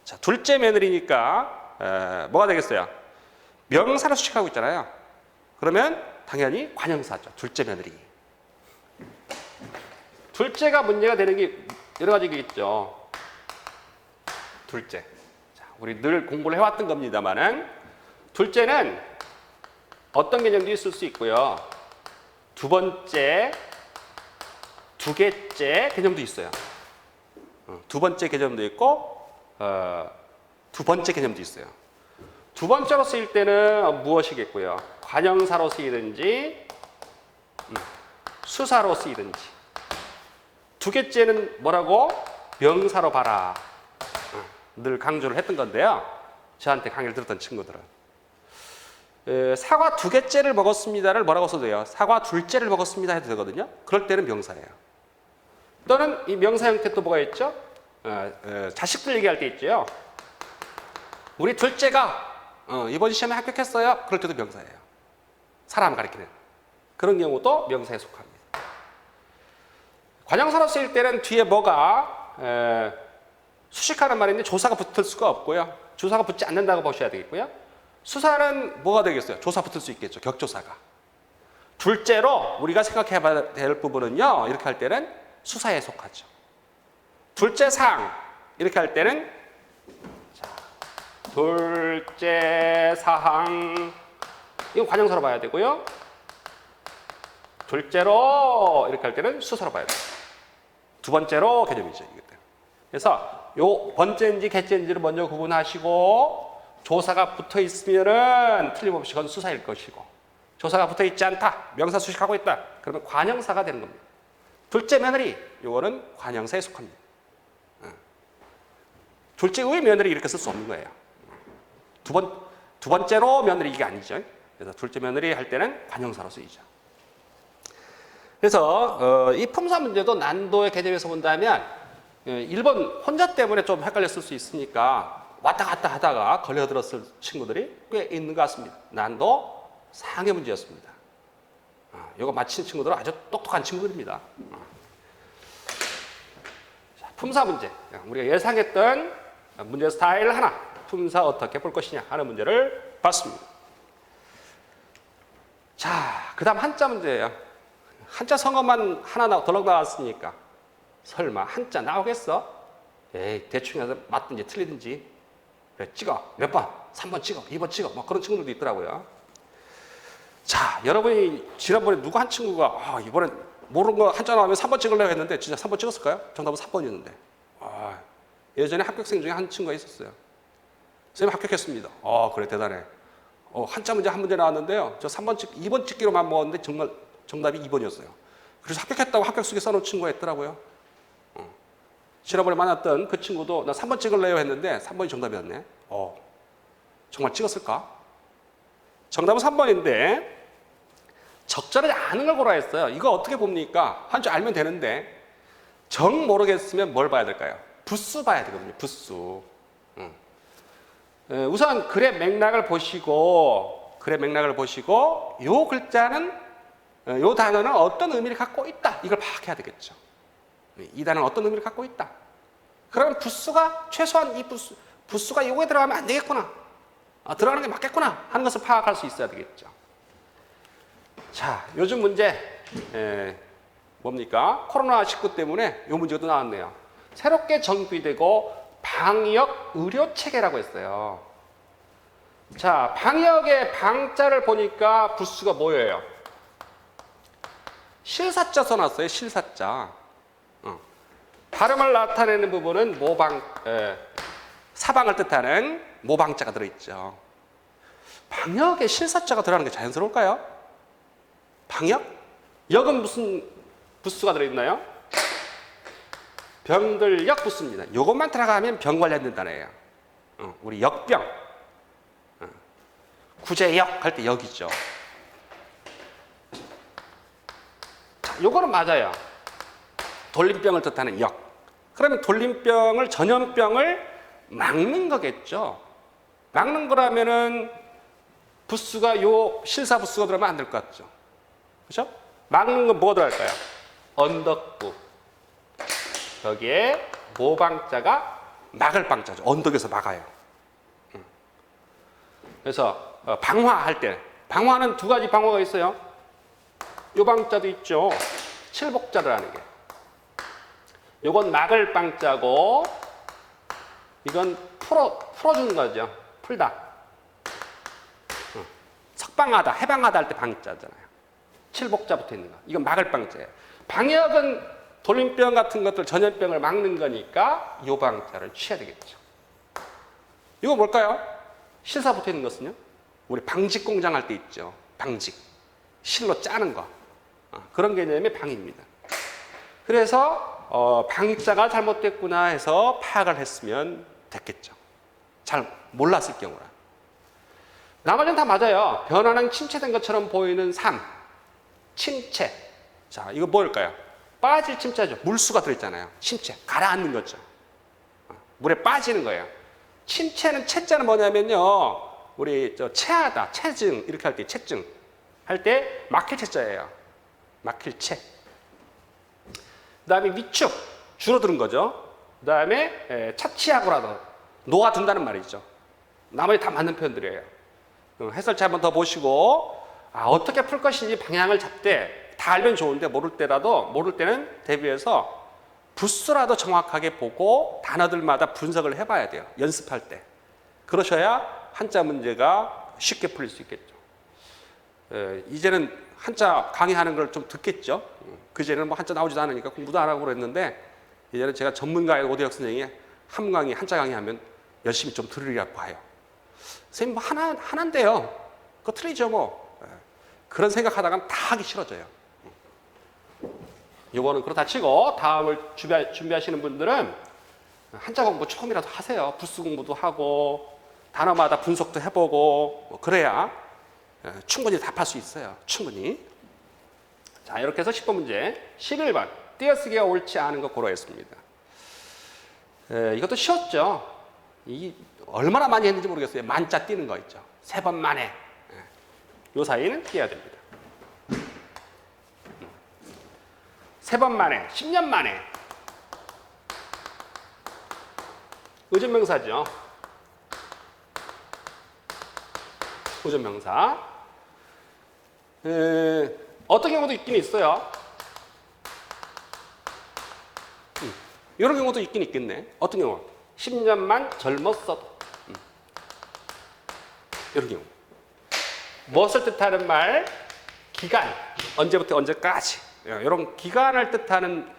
자, 둘째 며느리니까 뭐가 되겠어요? 명사로 수식하고 있잖아요. 그러면 당연히 관형사죠. 둘째 며느리. 둘째가 문제가 되는 게 여러 가지가 있죠. 둘째. 자, 우리 늘 공부를 해왔던 겁니다만은 둘째는 어떤 개념도 있을 수 있고요. 두 번째, 두 개째 개념도 있어요. 두 번째 개념도 있고 두 번째 개념도 있어요. 두 번째로 쓰일 때는 무엇이겠고요? 관형사로 쓰이든지 수사로 쓰이든지. 두 개째는 뭐라고? 명사로 봐라. 늘 강조를 했던 건데요. 저한테 강의를 들었던 친구들은. 사과 두 개째를 먹었습니다를 뭐라고 써도 돼요? 사과 둘째를 먹었습니다 해도 되거든요. 그럴 때는 명사예요. 또는 이 명사 형태 또 뭐가 있죠? 자식들 얘기할 때 있죠. 우리 둘째가 이번 시험에 합격했어요. 그럴 때도 명사예요. 사람 가리키는. 그런 경우도 명사에 속합니다. 관형사로 쓰일 때는 뒤에 뭐가 수식하는 말인데 조사가 붙을 수가 없고요. 조사가 붙지 않는다고 보셔야 되겠고요. 수사는 뭐가 되겠어요? 조사 붙을 수 있겠죠. 격조사가. 둘째로 우리가 생각해 봐야 될 부분은요. 이렇게 할 때는 수사에 속하죠. 둘째 사항 이렇게 할 때는 자, 둘째 사항 이거 관형사로 봐야 되고요. 둘째로 이렇게 할 때는 수사로 봐야 돼요. 두 번째로 개념이죠. 그래서 요 번째인지 개째인지를 먼저 구분하시고 조사가 붙어 있으면은 틀림없이 그건 수사일 것이고 조사가 붙어 있지 않다. 명사 수식하고 있다. 그러면 관형사가 되는 겁니다. 둘째 며느리 요거는 관형사에 속합니다. 둘째의 며느리 이렇게 쓸 수 없는 거예요. 두 번째로 며느리 이게 아니죠. 그래서 둘째 며느리 할 때는 관형사로 쓰이죠. 그래서 이 품사 문제도 난도의 개념에서 본다면 1번 혼자 때문에 좀 헷갈렸을 수 있으니까 왔다 갔다 하다가 걸려들었을 친구들이 꽤 있는 것 같습니다. 난도 상해 문제였습니다. 이거 맞힌 친구들은 아주 똑똑한 친구들입니다. 자, 품사 문제. 우리가 예상했던 문제 스타일 하나. 품사 어떻게 볼 것이냐 하는 문제를 봤습니다. 자, 그 다음 한자 문제예요. 한자 성어만 하나 덜렁 나왔으니까 설마 한자 나오겠어? 에이, 대충 해서 맞든지 틀리든지 그래 찍어. 몇 번? 3번 찍어. 2번 찍어. 뭐 그런 친구들도 있더라고요. 자, 여러분이 지난번에 누구 한 친구가 이번엔 모르는 거 한자 나오면 3번 찍으려고 했는데 진짜 3번 찍었을까요? 정답은 3번이었는데 예전에 합격생 중에 한 친구가 있었어요. 선생님 합격했습니다. 그래 대단해. 한자 문제 한 문제 나왔는데요. 저 2번 찍기로만 먹었는데 정말 정답이 2번이었어요. 그래서 합격했다고 합격수에 써놓은 친구가 있더라고요. 지난번에 만났던 그 친구도 나 3번 찍을래요 했는데 3번이 정답이었네. 정말 찍었을까? 정답은 3번인데 적절하지 않은 걸 고라 했어요. 이거 어떻게 봅니까? 한 줄 알면 되는데 정 모르겠으면 뭘 봐야 될까요? 부수 봐야 되거든요. 부수. 우선 글의 맥락을 보시고 요 글자는 요 단어는 어떤 의미를 갖고 있다. 이걸 파악해야 되겠죠. 이 단어는 어떤 의미를 갖고 있다. 그러면 부수가 최소한 이 부수가 요거에 들어가면 안 되겠구나. 들어가는 게 맞겠구나 하는 것을 파악할 수 있어야 되겠죠. 자, 요즘 문제 뭡니까? 코로나19 때문에 요 문제가 또 나왔네요. 새롭게 정비되고 방역 의료 체계라고 했어요. 자, 방역의 방자를 보니까 부수가 뭐예요? 실사자 써놨어요. 실사자. 발음을 나타내는 부분은 사방을 뜻하는 모방자가 들어있죠. 방역에 실사자가 들어가는 게 자연스러울까요? 방역? 역은 무슨 부수가 들어있나요? 병들역 부수입니다. 이것만 들어가면 병 관련된 단어예요. 우리 역병. 구제역 할 때 역이죠. 요거는 맞아요. 돌림병을 뜻하는 역. 그러면 돌림병을 전염병을 막는 거겠죠. 막는 거라면은 부수가 요 실사 부수가 들어가면 안 될 것 같죠. 그렇죠? 막는 건 뭐가 들어갈까요? 언덕부. 여기에 모방자가 막을 방자죠. 언덕에서 막아요. 그래서 방화할 때 방화는 두 가지 방화가 있어요. 요 방자도 있죠. 칠복자를 하는 게. 요건 막을 방자고 이건 풀어주는 거죠. 풀다. 석방하다, 해방하다 할 때 방자잖아요. 칠복자 붙어 있는 거. 이건 막을 방자예요. 방역은 돌림병 같은 것들 전염병을 막는 거니까 요 방자를 취해야 되겠죠. 이거 뭘까요? 실사 붙어 있는 것은요? 우리 방직 공장 할 때 있죠. 방직. 실로 짜는 거. 그런 개념의 방입니다. 그래서 방자가 잘못됐구나 해서 파악을 했으면 됐겠죠. 잘 몰랐을 경우라. 나머지는 다 맞아요. 변화는 침체된 것처럼 보이는 삶. 침체. 자, 이거 뭘까요? 빠질 침체죠. 물수가 들어있잖아요. 침체. 가라앉는 거죠. 물에 빠지는 거예요. 침체는 체자는 뭐냐면요. 우리 체하다, 체증 이렇게 할 때 체증 할 때 막힐 채자예요. 막힐 채. 그 다음에 위축, 줄어드는 거죠. 그 다음에 차치하고라도 놓아둔다는 말이죠. 나머지 다 맞는 표현들이에요. 해설체 한번 더 보시고 어떻게 풀 것인지 방향을 잡되 다 알면 좋은데 모를 때는 대비해서 부수라도 정확하게 보고 단어들마다 분석을 해봐야 돼요. 연습할 때. 그러셔야 한자 문제가 쉽게 풀릴 수 있겠죠. 이제는 한자 강의하는 걸 좀 듣겠죠. 그제는 뭐 한자 나오지도 않으니까 공부도 안 하고 그랬는데 이제는 제가 전문가의 오대혁 선생님이 한자 강의하면 열심히 좀 들으리라 봐요. 선생님 뭐 하나인데요. 그거 틀리죠 뭐. 그런 생각하다가는 다 하기 싫어져요. 이거는 그렇다 치고 다음을 준비하시는 분들은 한자 공부 조금이라도 하세요. 부수 공부도 하고 단어마다 분석도 해보고 뭐 그래야 충분히 답할 수 있어요. 충분히. 자, 이렇게 해서 10번 문제 11번 띄어쓰기가 옳지 않은 거 고려했습니다. 이것도 쉬웠죠. 얼마나 많이 했는지 모르겠어요. 만자 띄는 거 있죠. 3번 만에. 요 사이는 띄어야 됩니다. 3번 만에, 10년 만에. 의존명사죠. 의존명사. 어떤 경우도 있긴 있어요. 이런 경우도 있긴 있겠네. 어떤 경우? 10년만 젊었어도. 이런 경우. 무엇을 뜻하는 말? 기간. 언제부터 언제까지. 이런 기간을 뜻하는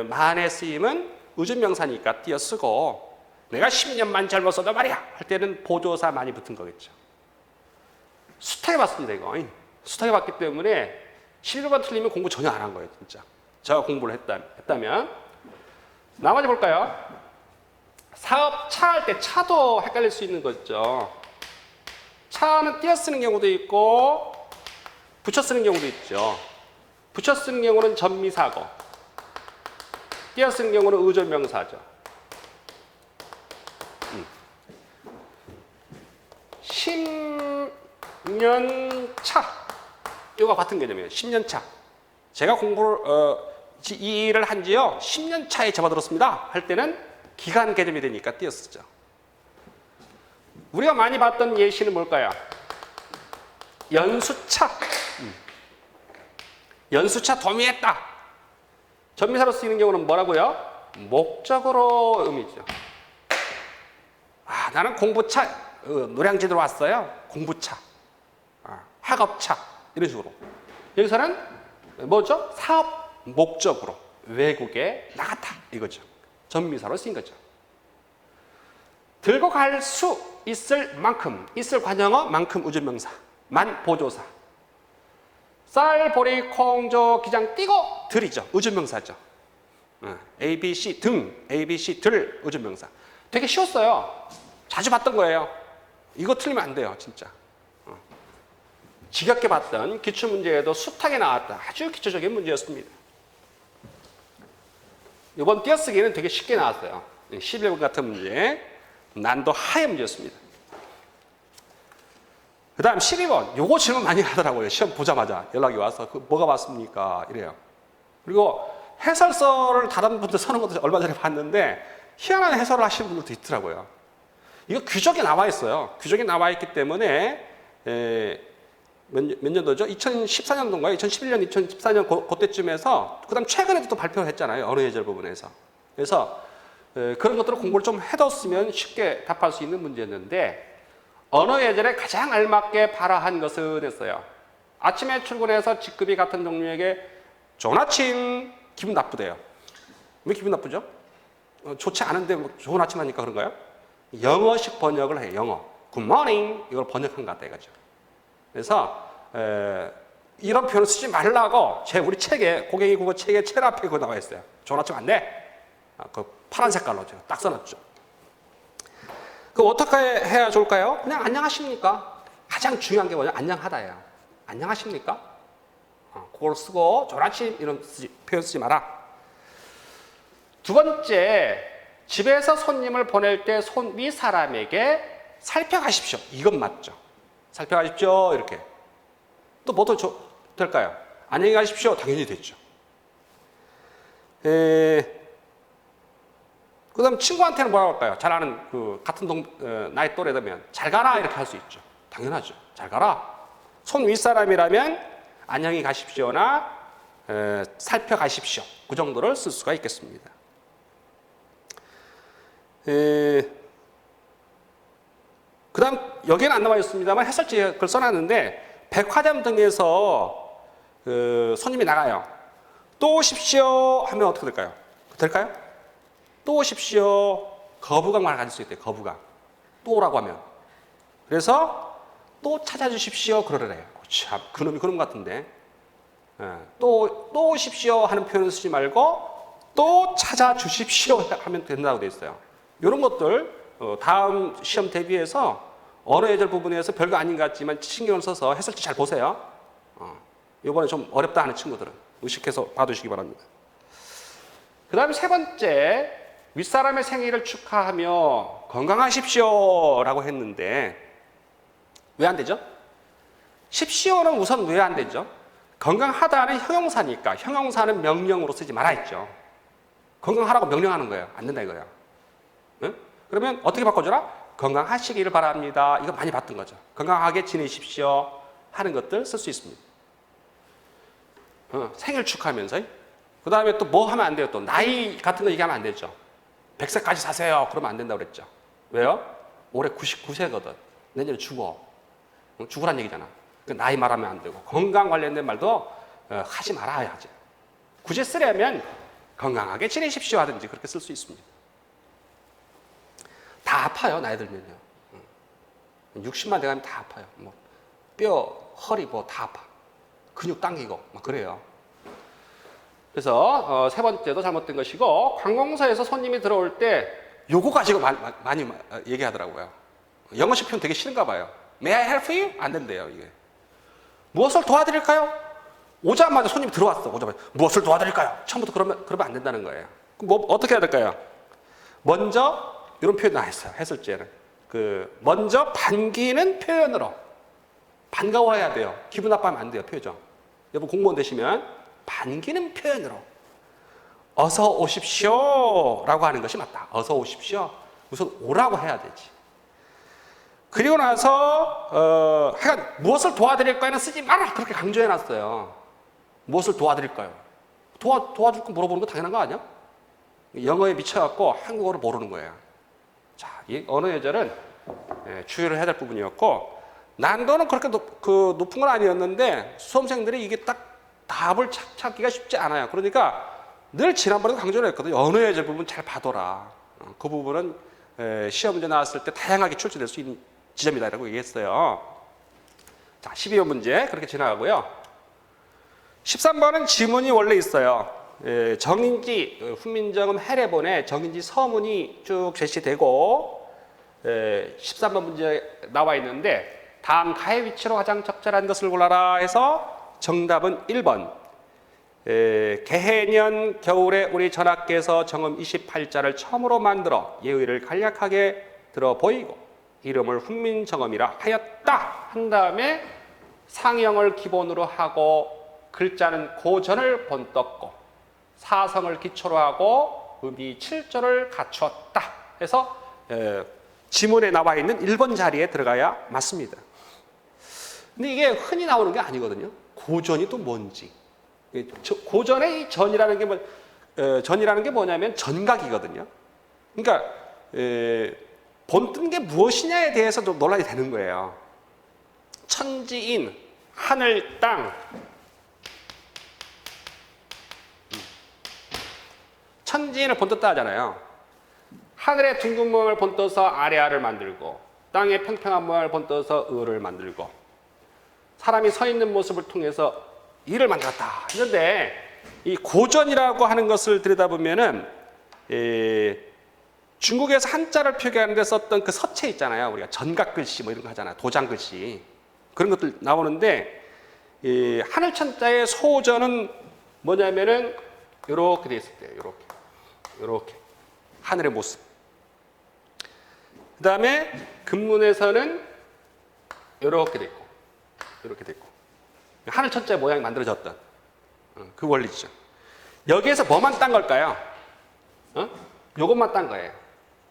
만의 쓰임은 의존명사니까 띄어쓰고 내가 10년만 젊었어도 말이야 할 때는 보조사 많이 붙은 거겠죠. 숱하게 봤습니다. 이거. 숱하게 봤기 때문에 11번 틀리면 공부 전혀 안 한 거예요. 진짜. 제가 공부를 했다면. 나머지 볼까요? 사업 차 할 때 차도 헷갈릴 수 있는 거죠. 차는 띄어 쓰는 경우도 있고 붙여 쓰는 경우도 있죠. 붙여 쓰는 경우는 전미사고 띄어 쓰는 경우는 의존명사죠. 10년 차 이거 같은 개념이에요. 10년 차. 제가 공부를 이 일을 한 지요 10년 차에 접어들었습니다 할 때는 기간 개념이 되니까 띄어 쓰죠. 우리가 많이 봤던 예시는 뭘까요? 연수차. 연수차 도미했다. 전미사로 쓰이는 경우는 뭐라고요? 목적으로 의미죠. 나는 공부차, 노량진으로 왔어요. 공부차, 학업차 이런 식으로. 여기서는 뭐죠? 사업 목적으로 외국에 나갔다 이거죠. 전미사로 쓰인 거죠. 들고 갈 수 있을 만큼, 있을 관형어 만큼 의존명사, 만 보조사. 쌀, 보리, 콩, 조, 기장 띄고 들이죠. 의존명사죠. A, B, C 등, A, B, C 들 의존명사. 되게 쉬웠어요. 자주 봤던 거예요. 이거 틀리면 안 돼요, 진짜. 지겹게 봤던 기출문제에도 숱하게 나왔다. 아주 기초적인 문제였습니다. 이번 띄어쓰기는 되게 쉽게 나왔어요. 11번 같은 문제. 난도 하의 문제였습니다. 그 다음 12번. 요거 질문 많이 하더라고요. 시험 보자마자 연락이 와서 뭐가 왔습니까? 이래요. 그리고 해설서를 다른 분들 써는 것도 얼마 전에 봤는데 희한한 해설을 하시는 분들도 있더라고요. 이거 규정에 나와 있어요. 규정에 나와 있기 때문에 몇 년도죠? 2014년도인가요? 2011년, 2014년 그때쯤에서 그 다음 최근에도 또 발표를 했잖아요. 언어 예절 부분에서. 그래서 그런 것들을 공부를 좀 해뒀으면 쉽게 답할 수 있는 문제였는데 언어 예절에 가장 알맞게 발화한 것은 했어요. 아침에 출근해서 직급이 같은 동료에게 좋은 아침, 기분 나쁘대요. 왜 기분 나쁘죠? 좋지 않은데 뭐 좋은 아침 하니까 그런가요? 영어식 번역을 해요. 영어. Good morning 이걸 번역한 것 같다 이거죠. 그래서 이런 표현을 쓰지 말라고 우리 책에 고갱이 국어 책에 제일 앞에 그거 나와 있어요. 좋은 아침 안 돼? 그 파란 색깔로 제가 딱 써놨죠. 그 어떻게 해야 좋을까요? 그냥 안녕하십니까? 가장 중요한 게 뭐냐? 안녕하다예요. 안녕하십니까? 그걸 쓰고 좋은 아침 이런 표현 쓰지 마라. 두 번째, 집에서 손님을 보낼 때 위 사람에게 살펴가십시오. 이건 맞죠. 살펴가십시오. 이렇게. 또 뭐도 될까요? 안녕히 가십시오. 당연히 됐죠. 그 다음 친구한테는 뭐라고 할까요? 잘 아는 같은 나이 또래라면 잘 가라 이렇게 할 수 있죠. 당연하죠. 잘 가라. 손 윗사람이라면 안녕히 가십시오나 살펴가십시오. 그 정도를 쓸 수가 있겠습니다. 그 다음 여기에는 안 나와 있습니다만 해설지에 그걸 써놨는데 백화점 등에서 손님이 나가요. 또 오십시오 하면 어떻게 될까요? 될까요? 또 오십시오. 거부감을 가질 수 있대요. 거부감. 또 오라고 하면. 그래서 또 찾아주십시오. 그러래요. 참, 그놈이 그놈 같은데. 또 오십시오 하는 표현을 쓰지 말고 또 찾아주십시오 하면 된다고 되어 있어요. 이런 것들 다음 시험 대비해서 언어 예절 부분에서 별거 아닌 것 같지만 신경을 써서 해설지 잘 보세요. 이번에 좀 어렵다 하는 친구들은 의식해서 봐두시기 바랍니다. 그 다음에 세 번째, 윗사람의 생일을 축하하며 건강하십시오 라고 했는데 왜 안 되죠? 십시오는 우선 왜 안 되죠? 건강하다는 형용사니까 형용사는 명령으로 쓰지 말아 있죠. 건강하라고 명령하는 거예요. 안 된다 이거예요. 응? 그러면 어떻게 바꿔줘라? 건강하시기를 바랍니다. 이거 많이 봤던 거죠. 건강하게 지내십시오 하는 것들 쓸 수 있습니다. 생일 축하하면서 그 다음에 또 뭐 하면 안 돼요? 또 나이 같은 거 얘기하면 안 되죠. 100세까지 사세요. 그러면 안 된다고 그랬죠. 왜요? 올해 99세거든. 내년에 죽어. 죽으란 얘기잖아. 나이 말하면 안 되고 건강 관련된 말도 하지 말아야 하죠. 굳이 쓰려면 건강하게 지내십시오 하든지 그렇게 쓸 수 있습니다. 다 아파요. 나이 들면요. 60만 돼가면 다 아파요. 뭐 뼈, 허리 뭐 다 아파. 근육 당기고 막 그래요. 그래서 세 번째도 잘못된 것이고 관공서에서 손님이 들어올 때 요거 가지고 많이 얘기하더라고요. 영어식 표현 되게 싫은가 봐요. May I help you? 안 된대요 이게. 무엇을 도와드릴까요? 오자마자 손님이 들어왔어. 오자마자 무엇을 도와드릴까요? 처음부터 그러면 안 된다는 거예요. 그럼 뭐 어떻게 해야 될까요? 먼저 이런 표현 나왔어요. 해설지에는 먼저 반기는 표현으로 반가워해야 돼요. 기분 나빠하면 안 돼요. 표정. 여러분 공무원 되시면 반기는 표현으로 어서 오십시오 라고 하는 것이 맞다. 어서 오십시오. 우선 오라고 해야 되지. 그리고 나서 하여간 무엇을 도와드릴까요는 쓰지 마라 그렇게 강조해 놨어요. 무엇을 도와드릴까요? 도와줄 거 물어보는 거 당연한 거 아니야? 영어에 미쳐갖고 한국어를 모르는 거예요. 자, 이 언어 예절은 주의를 해야 될 부분이었고 난도는 그렇게 높은 건 아니었는데 수험생들이 이게 딱 답을 찾기가 쉽지 않아요. 그러니까 늘 지난번에도 강조를 했거든요. 언어 예절 부분 잘 봐둬라. 그 부분은 시험 문제 나왔을 때 다양하게 출제될 수 있는 지점이다라고 얘기했어요. 자, 12번 문제 그렇게 지나가고요. 13번은 지문이 원래 있어요. 정인지, 훈민정음 해례본에 정인지 서문이 쭉 제시되고 13번 문제 나와 있는데 다음 가의 위치로 가장 적절한 것을 골라라 해서 정답은 1번. 개해년 겨울에 우리 전하께서 정음 28자를 처음으로 만들어 예의를 간략하게 들어 보이고 이름을 훈민정음이라 하였다 한 다음에 상형을 기본으로 하고 글자는 고전을 본떴고 사성을 기초로 하고 음이 7조를 갖추었다 해서 지문에 나와 있는 1번 자리에 들어가야 맞습니다. 근데 이게 흔히 나오는 게 아니거든요. 고전이 또 뭔지. 고전의 이 전이라는 게 뭐냐면 전각이거든요. 그러니까 본뜬 게 무엇이냐에 대해서 좀 논란이 되는 거예요. 천지인, 하늘, 땅. 천지인을 본떴다 하잖아요. 하늘의 둥근 모양을 본떠서 아래아를 만들고 땅의 평평한 모양을 본떠서 을을 만들고 사람이 서 있는 모습을 통해서 이를 만들었다 했는데 이 고전이라고 하는 것을 들여다보면은 중국에서 한자를 표기하는 데 썼던 그 서체 있잖아요. 우리가 전각 글씨 뭐 이런 거 하잖아요. 도장 글씨 그런 것들 나오는데 하늘천자의 소전은 뭐냐면은 이렇게 돼 있을 때요. 이렇게 하늘의 모습. 그 다음에 금문에서는 이렇게 돼 있고 하늘 천자 모양이 만들어졌던 그 원리죠. 여기에서 뭐만 딴 걸까요? 요것만 딴 거예요.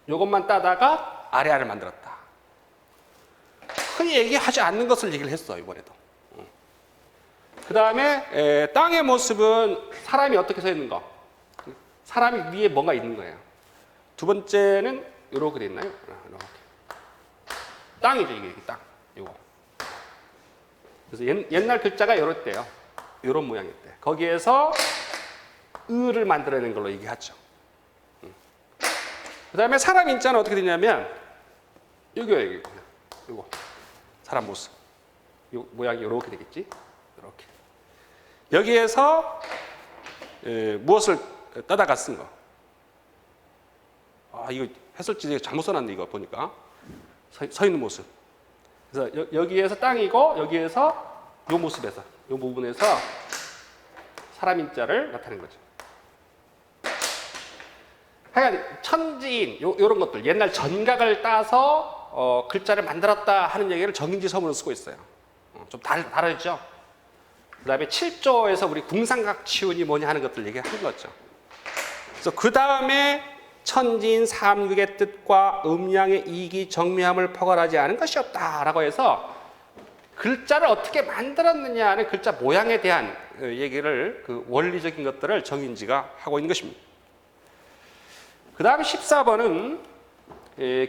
요것만 따다가 아레아를 만들었다. 흔히 얘기하지 않는 것을 얘기를 했어, 이번에도. 그 다음에 땅의 모습은 사람이 어떻게 서 있는 거? 사람이 위에 뭔가 있는 거예요. 두 번째는 이렇게 돼 있나요? 이렇게. 땅이죠, 이게 땅. 이거. 그래서 옛날 글자가 이렇대요. 이런 모양이었대요. 거기에서 을을 만들어낸 걸로 얘기하죠. 그 다음에 사람 인자는 어떻게 되냐면 여기요. 이거 사람 모습. 요 모양이 이렇게 되겠지? 이렇게. 여기에서 무엇을 따다가 쓴 거. 이거 해설지 잘못 써놨네, 이거 보니까. 서 있는 모습. 그래서 여기에서 땅이고, 여기에서 요 모습에서, 요 부분에서 사람 인자를 나타낸 거죠. 하여간 천지인, 요런 것들, 옛날 전각을 따서 글자를 만들었다 하는 얘기를 정인지 서문을 쓰고 있어요. 좀 다르죠? 그 다음에 7조에서 우리 궁상각 치운이 뭐냐 하는 것들 얘기하는 거죠. 그래서 그 다음에 천지인 삼극의 뜻과 음양의 이기 정미함을 포괄하지 않은 것이 없다라고 해서 글자를 어떻게 만들었느냐 하는 글자 모양에 대한 얘기를, 그 원리적인 것들을 정인지가 하고 있는 것입니다. 그 다음 14번은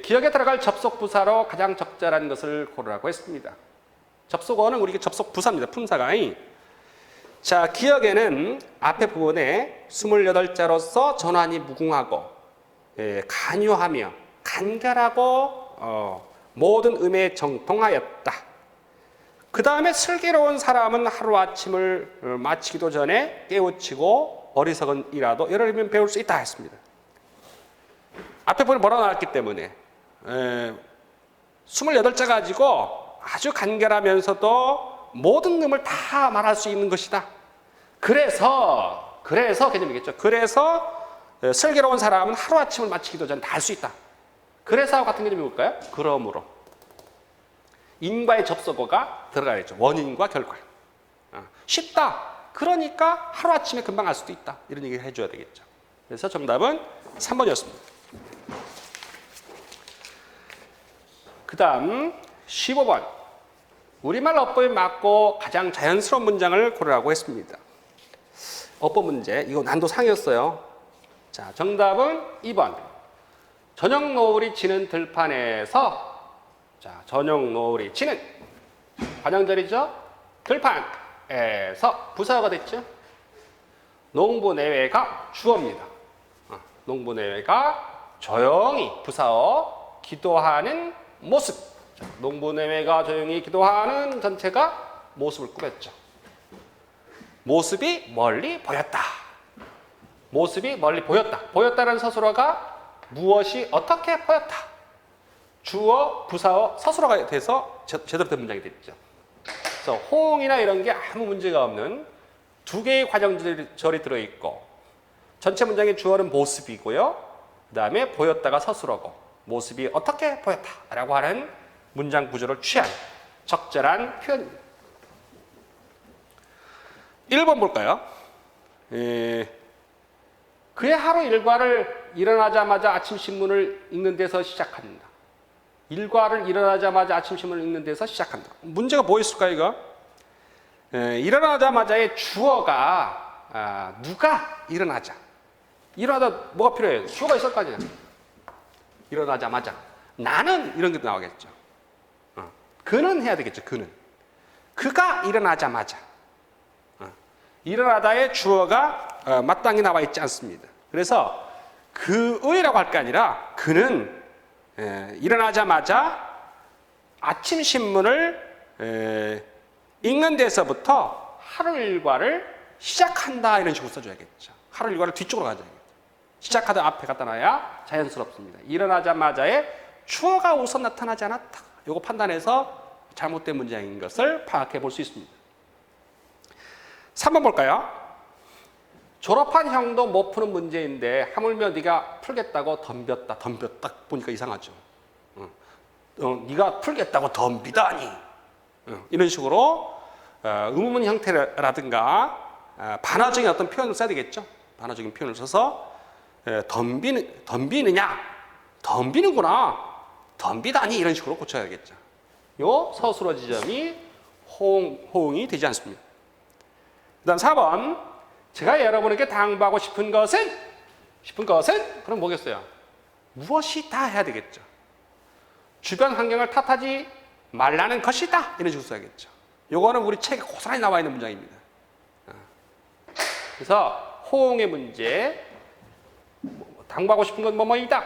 기역에 들어갈 접속부사로 가장 적절한 것을 고르라고 했습니다. 접속어는 우리 접속부사입니다. 품사가. 자, 기역에는 앞에 부분에 28자로서 전환이 무궁하고 간요하며 간결하고 모든 음에 정통하였다. 그 다음에 슬기로운 사람은 하루아침을 마치기도 전에 깨우치고 어리석은 이라도 여러 번 배울 수 있다 했습니다. 앞에 부분에 뭐라고 나왔기 때문에 28자 가지고 아주 간결하면서도 모든 음을 다 말할 수 있는 것이다. 그래서 개념이겠죠. 그래서 슬기로운 사람은 하루아침을 마치기도 전에 다 할 수 있다. 그래서 같은 개념이 뭘까요? 그러므로. 인과의 접속어가 들어가야죠. 원인과 결과. 쉽다. 그러니까 하루아침에 금방 알 수도 있다. 이런 얘기를 해줘야 되겠죠. 그래서 정답은 3번이었습니다. 그 다음 15번. 우리말 어법에 맞고 가장 자연스러운 문장을 고르라고 했습니다. 어법 문제. 이거 난도 상이었어요. 자, 정답은 2번. 저녁 노을이 지는 들판에서, 자, 저녁 노을이 지는 관형절이죠. 들판에서 부사어가 됐죠. 농부 내외가 주어입니다. 농부 내외가 조용히 부사어 기도하는 모습. 자, 농부 내외가 조용히 기도하는 전체가 모습을 꾸몄죠. 모습이 멀리 보였다. 모습이 멀리 보였다. 보였다는 서술어가 무엇이 어떻게 보였다. 주어, 부사어, 서술어가 돼서 제대로 된 문장이 됐죠. 그래서 호응이나 이런 게 아무 문제가 없는 두 개의 과정절이 들어있고, 전체 문장의 주어는 모습이고요. 그 다음에 보였다가 서술어고, 모습이 어떻게 보였다라고 하는 문장 구조를 취한 적절한 표현입니다. 1번 볼까요? 그의 하루 일과를 일어나자마자 아침 신문을 읽는 데서 시작한다. 일과를 일어나자마자 아침 신문을 읽는 데서 시작한다. 문제가 뭐 있을까요, 이거? 일어나자마자의 주어가 누가 일어나자. 일어나다 뭐가 필요해요? 주어가 있을 거 아니에요. 일어나자마자 나는 이런 게 나오겠죠. 그는 해야 되겠죠. 그는. 그가 일어나자마자. 일어나다의 주어가 마땅히 나와 있지 않습니다. 그래서 그의라고 할 게 아니라 그는 일어나자마자 아침 신문을 읽는 데서부터 하루 일과를 시작한다 이런 식으로 써줘야겠죠. 하루 일과를 뒤쪽으로 가져야겠죠. 시작하다 앞에 갖다 놔야 자연스럽습니다. 일어나자마자의 주어가 우선 나타나지 않았다. 이거 판단해서 잘못된 문장인 것을 파악해 볼 수 있습니다. 3번 볼까요? 졸업한 형도 못 푸는 문제인데 하물며 네가 풀겠다고 덤볐다. 딱 보니까 이상하죠. 네가 풀겠다고 덤비다니. 이런 식으로 의문문 형태라든가 반어적인 어떤 표현을 써야 되겠죠. 반어적인 표현을 써서 덤비느냐, 덤비는구나, 덤비다니 이런 식으로 고쳐야 되겠죠. 요 서술어 지점이 호응이 되지 않습니다. 그 다음 4번. 제가 여러분에게 당부하고 싶은 것은 그럼 뭐겠어요? 무엇이다 해야 되겠죠. 주변 환경을 탓하지 말라는 것이다 이런 식으로 써야겠죠. 요거는 우리 책에 고스란히 나와 있는 문장입니다. 그래서 호응의 문제, 당부하고 싶은 건 뭐뭐이다,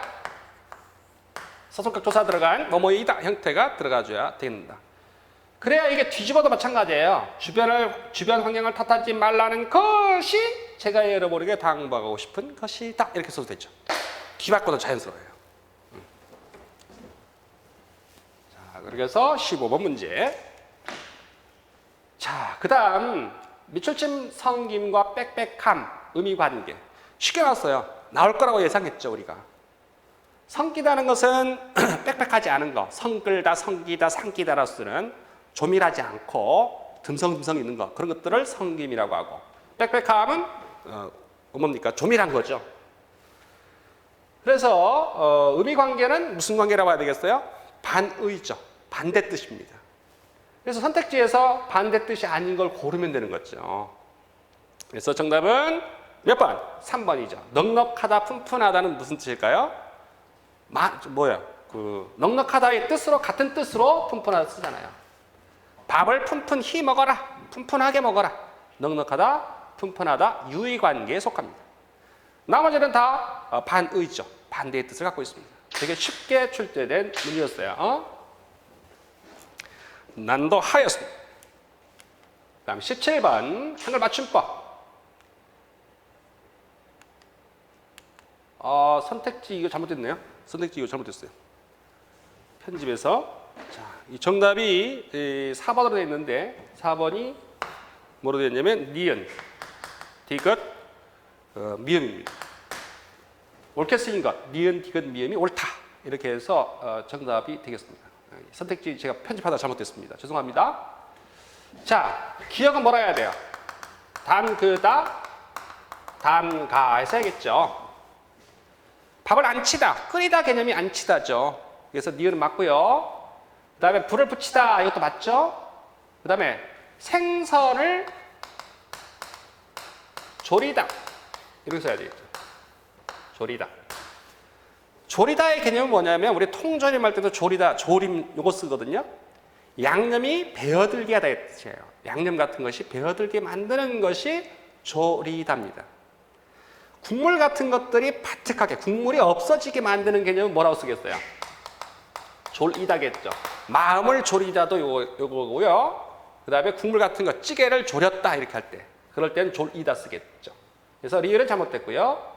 서술격 조사 들어간 뭐뭐이다 형태가 들어가줘야 된다. 그래야 이게 뒤집어도 마찬가지예요. 주변 환경을 탓하지 말라는 것이 제가 여러분에게 당부하고 싶은 것이다 이렇게 써도 되죠. 뒤바꿔도 자연스러워요. 자, 그래서 15번 문제. 자, 그 다음 밑줄침 성김과 빽빽함, 의미관계. 쉽게 나왔어요. 나올 거라고 예상했죠 우리가. 성기다는 것은 빽빽하지 않은 거, 성끌다, 성기다, 상기다라 쓰는 조밀하지 않고 듬성듬성 있는 거, 그런 것들을 성김이라고 하고, 빽빽함은 뭡니까? 조밀한 거죠. 그래서 의미관계는 무슨 관계라고 해야 되겠어요? 반의죠. 반대 뜻입니다. 그래서 선택지에서 반대 뜻이 아닌 걸 고르면 되는 거죠. 그래서 정답은 몇 번? 3번이죠. 넉넉하다, 푼푼하다는 무슨 뜻일까요? 넉넉하다의 뜻으로, 같은 뜻으로 푼푼하다 쓰잖아요. 밥을 푼푼히 먹어라, 푼푼하게 먹어라. 넉넉하다, 푼푼하다, 유의관계에 속합니다. 나머지는 다 반의죠. 반대의 뜻을 갖고 있습니다. 되게 쉽게 출제된 문제였어요. 난도 하였습니다. 그 다음 17번 한글 맞춤법. 선택지 이거 잘못됐네요. 선택지 이거 잘못됐어요. 편집에서. 자, 이 정답이 4번으로 되어 있는데 4번이 뭐로 되어 있냐면 니은, 디귿, 미음입니다. 옳게 쓰인 것, 니은, 디귿, 미음이 옳다. 이렇게 해서 정답이 되겠습니다. 선택지 제가 편집하다 잘못됐습니다. 죄송합니다. 자, 기억은 뭐라 해야 돼요? 담그다, 담가 해서 해야겠죠. 밥을 안 치다, 끓이다 개념이 안 치다죠. 그래서 니은은 맞고요. 그 다음에 불을 붙이다, 이것도 맞죠? 그 다음에 생선을 조리다, 이렇게 써야 되겠죠. 조리다. 조리다의 개념은 뭐냐면 우리 통조림 할 때도 조리다, 조림 요거 쓰거든요. 양념이 배어들게 하다 뜻이에요. 양념 같은 것이 배어들게 만드는 것이 조리다입니다. 국물 같은 것들이 바득하게, 국물이 없어지게 만드는 개념은 뭐라고 쓰겠어요? 졸이다겠죠. 마음을 졸이다도 요거고요. 그 다음에 국물 같은 거, 찌개를 졸였다 이렇게 할 때, 그럴 때는 졸이다 쓰겠죠. 그래서 리을은 잘못됐고요.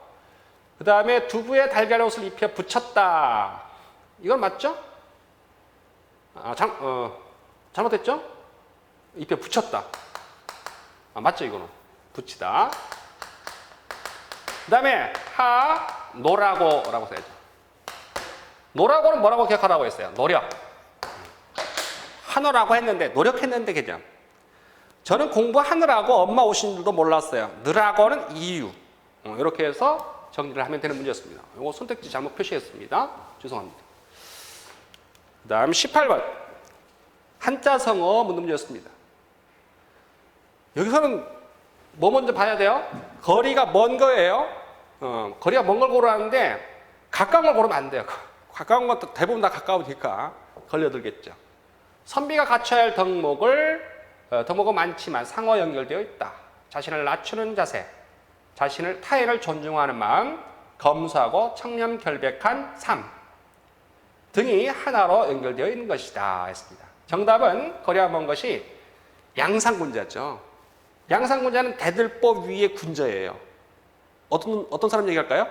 그 다음에 두부에 달걀옷을 입혀 붙였다. 이건 맞죠? 잘못됐죠? 입혀 붙였다. 맞죠 이거는? 붙이다. 그 다음에 노라고라고 써야죠. 노라고는 뭐라고 기억하라고 했어요? 노력. 하느라고 했는데, 노력했는데 개념. 저는 공부하느라고 엄마 오신 줄도 몰랐어요. 느라고는 이유. 이렇게 해서 정리를 하면 되는 문제였습니다. 이거 선택지 잘못 표시했습니다. 죄송합니다. 그 다음 18번. 한자성어 묻는 문제였습니다. 여기서는 뭐 먼저 봐야 돼요? 거리가 먼 거예요. 거리가 먼 걸 고르는데 가까운 걸 고르면 안 돼요. 가까운 것도 대부분 다 가까우니까 걸려들겠죠. 선비가 갖춰야 할 덕목은 많지만 상호 연결되어 있다. 자신을 낮추는 자세, 자신을 타인을 존중하는 마음, 검소하고 청렴결백한 삶 등이 하나로 연결되어 있는 것이다 했습니다. 정답은 거리가 먼 것이 양상군자죠. 양상군자는 대들보 위의 군자예요. 어떤 사람 얘기할까요?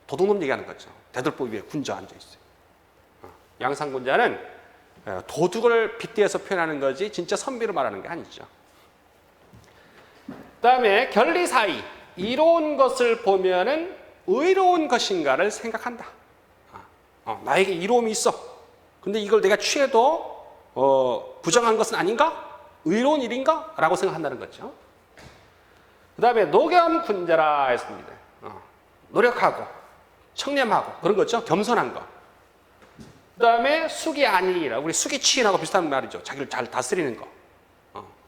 도둑놈 얘기하는 거죠. 대들보 위에 군자 앉아 있어요. 양상군자는 도둑을 빗대어서 표현하는 거지 진짜 선비로 말하는 게 아니죠. 그 다음에 결리사의, 이로운 것을 보면은 의로운 것인가를 생각한다. 나에게 이로움이 있어. 근데 이걸 내가 취해도 부정한 것은 아닌가? 의로운 일인가? 라고 생각한다는 거죠. 그 다음에 노겸군자라 했습니다. 노력하고 청렴하고 그런 거죠. 겸손한 거. 그 다음에 숙이 아니라 우리 숙이 치인하고 비슷한 말이죠. 자기를 잘 다스리는 거.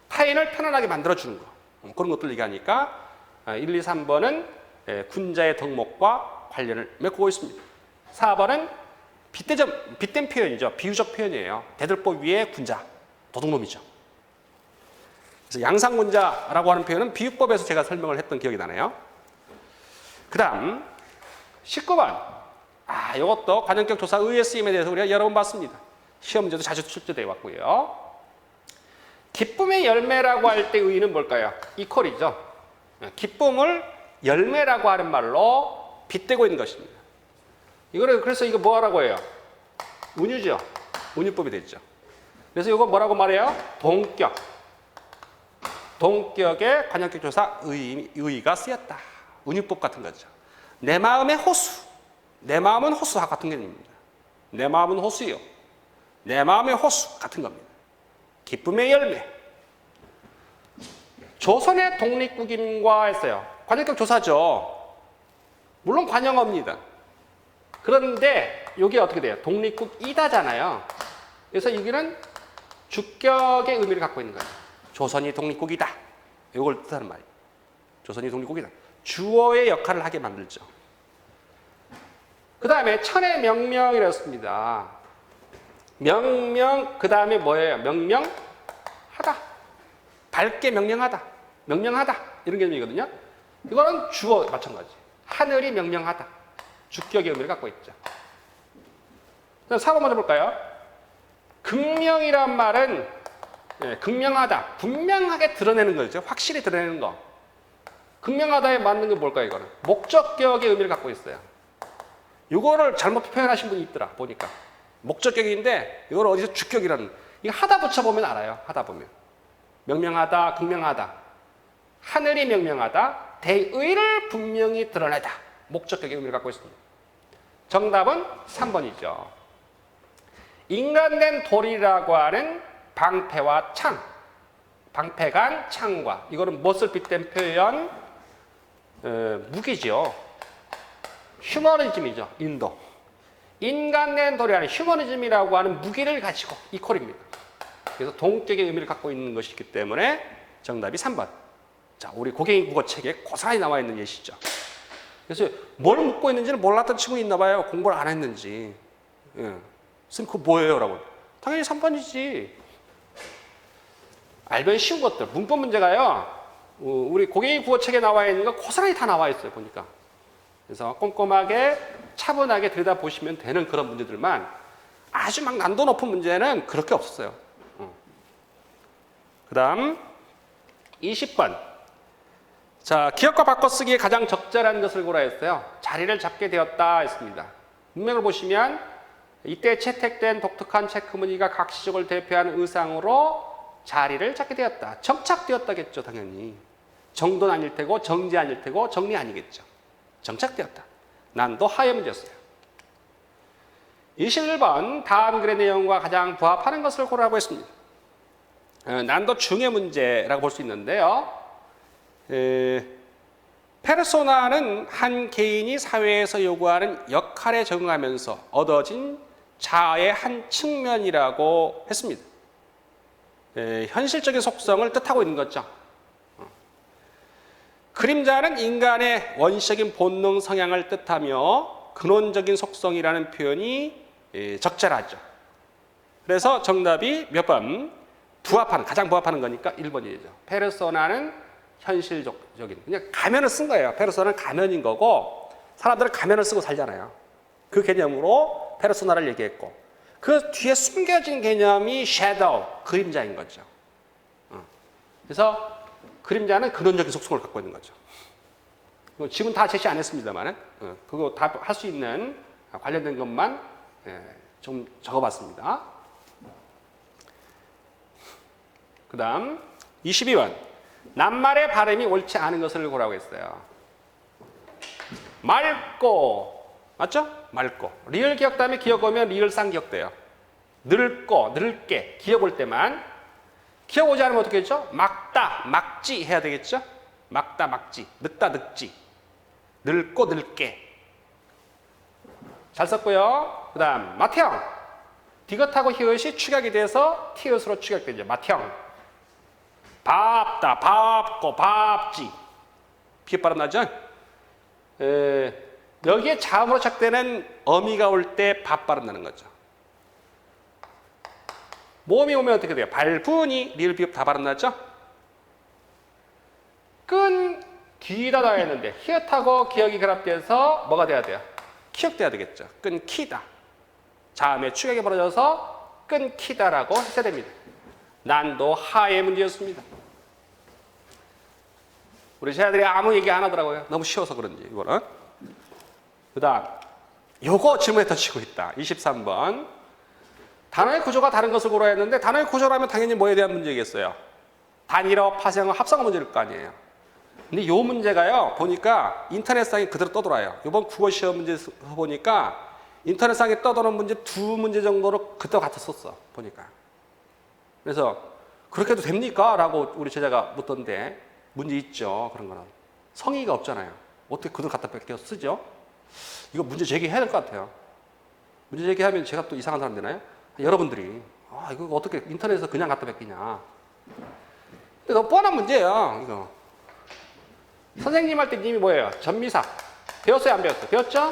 타인을 편안하게 만들어주는 거. 그런 것들 얘기하니까 1, 2, 3번은 군자의 덕목과 관련을 맺고 있습니다. 4번은 빗댄 표현이죠. 비유적 표현이에요. 대들보 위에 군자, 도둑놈이죠. 그래서 양상군자라고 하는 표현은 비유법에서 제가 설명을 했던 기억이 나네요. 그 다음 19번. 이것도 관용격 조사 의의 쓰임에 대해서 우리가 여러 번 봤습니다. 시험 문제도 자주 출제되어 왔고요. 기쁨의 열매라고 할 때 의의는 뭘까요? 이퀄이죠. 기쁨을 열매라고 하는 말로 빗대고 있는 것입니다. 그래서 이거 뭐 하라고 해요? 운유죠. 운유법이 됐죠. 그래서 이거 뭐라고 말해요? 동격. 동격의 관용격 조사 의의가 쓰였다. 운유법 같은 거죠. 내 마음의 호수. 내 마음은 호수와 같은 개념입니다. 내 마음은 호수요. 내 마음의 호수 같은 겁니다. 기쁨의 열매. 조선의 독립국임과 했어요. 관용격 조사죠. 물론 관용어입니다. 그런데 이게 어떻게 돼요? 독립국이다잖아요. 그래서 여기는 주격의 의미를 갖고 있는 거예요. 조선이 독립국이다. 이걸 뜻하는 말이에요. 조선이 독립국이다. 주어의 역할을 하게 만들죠. 그 다음에 천의 명명이랬습니다. 명명, 그 다음에 뭐예요? 명명하다. 밝게 명령하다. 명령하다. 이런 개념이거든요. 이거는 주어 마찬가지. 하늘이 명령하다. 주격의 의미를 갖고 있죠. 그럼 4번 먼저 볼까요? 극명이란 말은 극명하다. 분명하게 드러내는 거죠. 확실히 드러내는 거. 극명하다에 맞는 게 뭘까요? 이거는 목적격의 의미를 갖고 있어요. 이거를 잘못 표현하신 분이 있더라. 보니까. 목적격인데 이걸 어디서 주격이라는. 이거 하다 붙여보면 알아요. 하다 보면. 명명하다, 극명하다. 하늘이 명명하다. 대의를 분명히 드러내다. 목적격의 의미를 갖고 있습니다. 정답은 3번이죠. 인간된 돌이라고 하는 방패와 창. 방패간 창과. 이거는 무엇을 빗댄 표현? 무기죠. 휴머니즘이죠. 인도. 인간된 돌이라는 휴머니즘이라고 하는 무기를 가지고 이퀄입니다. 그래서 동격의 의미를 갖고 있는 것이기 때문에 정답이 3번. 자, 우리 고갱이 국어 책에 고스란히 나와 있는 예시죠. 그래서 뭘 묻고 있는지는 몰랐던 친구 있나 봐요. 공부를 안 했는지. 선생님 그거 뭐예요? 라고. 당연히 3번이지. 알면 쉬운 것들. 문법 문제가요. 우리 고갱이 국어 책에 나와 있는 거 고스란히 다 나와 있어요. 보니까. 그래서 꼼꼼하게 차분하게 들여다보시면 되는 그런 문제들만 아주 막 난도 높은 문제는 그렇게 없었어요. 그 다음 20번. 자, 기억과 바꿔쓰기에 가장 적절한 것을 고라 했어요. 자리를 잡게 되었다 했습니다. 문맥을 보시면 이때 채택된 독특한 체크 무늬가 각 시족을 대표하는 의상으로 자리를 잡게 되었다. 정착되었다겠죠, 당연히. 정돈 아닐 테고 정지 아닐 테고 정리 아니겠죠. 정착되었다. 난도 하의 문제였어요. 21번. 다음 글의 내용과 가장 부합하는 것을 고르라고 했습니다. 난도 중의 문제라고 볼 수 있는데요. 페르소나는 한 개인이 사회에서 요구하는 역할에 적응하면서 얻어진 자아의 한 측면이라고 했습니다. 현실적인 속성을 뜻하고 있는 거죠. 그림자는 인간의 원시적인 본능 성향을 뜻하며 근원적인 속성이라는 표현이 적절하죠. 그래서 정답이 몇 번? 가장 부합하는 거니까 1번이죠. 페르소나는 현실적인. 그냥 가면을 쓴 거예요. 페르소나는 가면인 거고 사람들은 가면을 쓰고 살잖아요. 그 개념으로 페르소나를 얘기했고 그 뒤에 숨겨진 개념이 shadow, 그림자인 거죠. 그래서 그림자는 근원적인 속성을 갖고 있는 거죠. 지금 다 제시 안 했습니다만 그거 다 할 수 있는 관련된 것만 좀 적어봤습니다. 그 다음 22번. 낱말의 발음이 옳지 않은 것을 고라고 했어요. 맑고, 맞죠? 맑고. 리을 기억 다음에 기억 오면 리을 쌍기억돼요. 늙고, 늙게, 기억 올 때만. 기억 오지 않으면 어떻게 했죠? 막다, 막지 해야 되겠죠? 막다, 막지, 늙다, 늙지, 늙고 늙게. 잘 썼고요. 그 다음 맏형. 디귿하고 히읗이 축약이 돼서 티읕으로 축약되죠. 맏형. 밥다, 밥고, 밥지. 비읍 발음 나죠? 여기에 자음으로 착되는 어미가 올 때 밥 발음 나는 거죠. 모음이 오면 어떻게 돼요? 발분이, 리을, 비읍 다 발음 나죠? 끈 뒤에다 놔야 했는데 히읗하고 기역이 결합돼서 뭐가 돼야 돼요? 키역돼야 되겠죠. 끊기다. 자음에 축약이 벌어져서 끊기다라고 했어야 됩니다. 난도 하의 문제였습니다. 우리 제자들이 아무 얘기 안 하더라고요. 너무 쉬워서 그런지 이거는. 그 다음 요거 질문에 덧치고 있다. 23번. 단어의 구조가 다른 것을 고르야 했는데 단어의 구조라면 당연히 뭐에 대한 문제겠어요? 단일어, 파생어, 합성어 문제일 거 아니에요. 근데 이 문제가요, 보니까 인터넷상에 그대로 떠돌아요. 이번 국어시험 문제 보니까 인터넷상에 떠도는 문제 2문제 정도로 그대로 갖다 썼어, 보니까. 그래서 그렇게 해도 됩니까? 라고 우리 제자가 묻던데 문제 있죠, 그런 거는. 성의가 없잖아요. 어떻게 그대로 갖다 뺏겨 쓰죠? 이거 문제 제기해야 될 것 같아요. 문제 제기하면 제가 또 이상한 사람 되나요? 여러분들이 이거 어떻게 인터넷에서 그냥 갖다 뺏기냐. 근데 너무 뻔한 문제예요, 이거. 선생님 할 때 님이 뭐예요? 전미사. 배웠어요, 안 배웠어요? 배웠죠?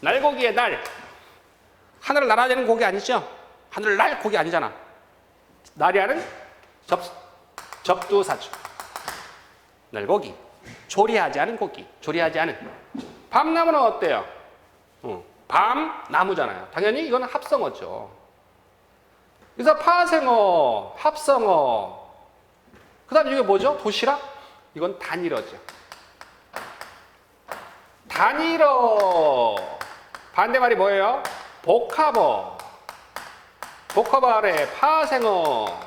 날고기의 날. 하늘을 날아내는 고기 아니죠? 하늘을 날 고기 아니잖아. 날이라는 접두사죠. 날고기. 조리하지 않은 고기. 조리하지 않은. 밤나무는 어때요? 밤나무잖아요. 당연히 이건 합성어죠. 그래서 파생어, 합성어. 그 다음 이게 뭐죠? 도시락? 이건 단일어죠. 단일어. 반대말이 뭐예요? 복합어. 복합어 아래 파생어,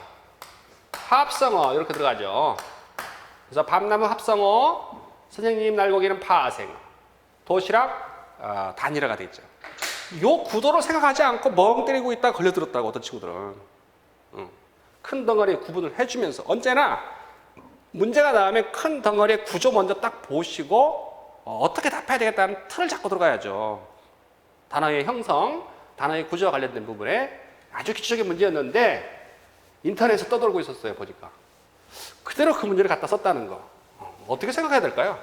합성어 이렇게 들어가죠. 그래서 밤나무 합성어, 선생님 날고기는 파생어, 도시락 단일어가 되죠. 요 구도를 생각하지 않고 멍 때리고 있다가 걸려들었다고 어떤 친구들은. 큰 덩어리에 구분을 해주면서 언제나 문제가 나오면 큰 덩어리의 구조 먼저 딱 보시고 어떻게 답해야 되겠다는 틀을 잡고 들어가야죠. 단어의 형성, 단어의 구조와 관련된 부분에 아주 기초적인 문제였는데 인터넷에서 떠돌고 있었어요, 보니까. 그대로 그 문제를 갖다 썼다는 거. 어떻게 생각해야 될까요?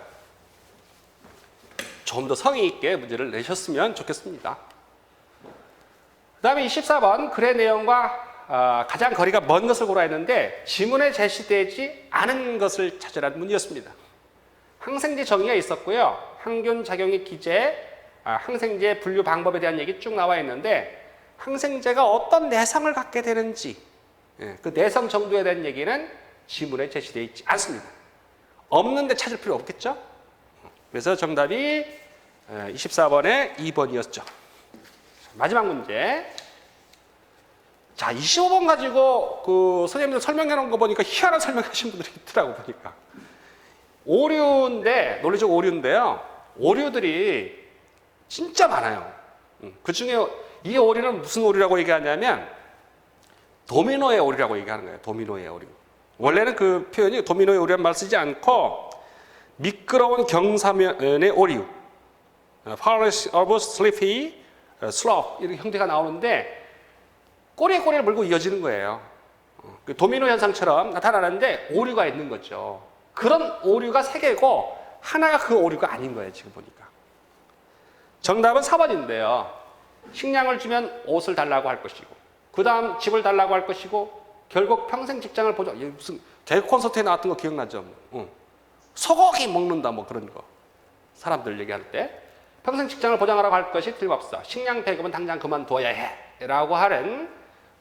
좀 더 성의 있게 문제를 내셨으면 좋겠습니다. 그 다음에 24번 글의 내용과 가장 거리가 먼 것을 고르라 했는데 지문에 제시되지 않은 것을 찾으라는 문제였습니다. 항생제 정의가 있었고요. 항균 작용의 기제, 항생제 분류 방법에 대한 얘기 쭉 나와 있는데 항생제가 어떤 내성을 갖게 되는지 그 내성 정도에 대한 얘기는 지문에 제시되어 있지 않습니다. 없는데 찾을 필요 없겠죠? 그래서 정답이 24번에 2번이었죠. 마지막 문제. 자, 25번 가지고 그 선생님들 설명해 놓은 거 보니까 희한한 설명하신 분들이 있더라고, 보니까. 오류인데, 논리적 오류인데요. 오류들이 진짜 많아요. 그 중에 이 오류는 무슨 오류라고 얘기하냐면 도미노의 오류라고 얘기하는 거예요. 도미노의 오류. 원래는 그 표현이 도미노의 오류란 말 쓰지 않고 미끄러운 경사면의 오류, Polish of Sleepy Slope 이렇게 형태가 나오는데 꼬리에 꼬리를 물고 이어지는 거예요. 그 도미노 현상처럼 나타나는데 오류가 있는 거죠. 그런 오류가 3개고 하나가 그 오류가 아닌 거예요, 지금 보니까. 정답은 4번인데요. 식량을 주면 옷을 달라고 할 것이고 그 다음 집을 달라고 할 것이고 결국 평생 직장을 보자. 무슨 개그 콘서트에 나왔던 거 기억나죠? 소고기 먹는다 뭐 그런 거. 사람들 얘기할 때 평생 직장을 보장하라고 할 것이 틀림없어. 식량 배급은 당장 그만둬야 해 라고 하는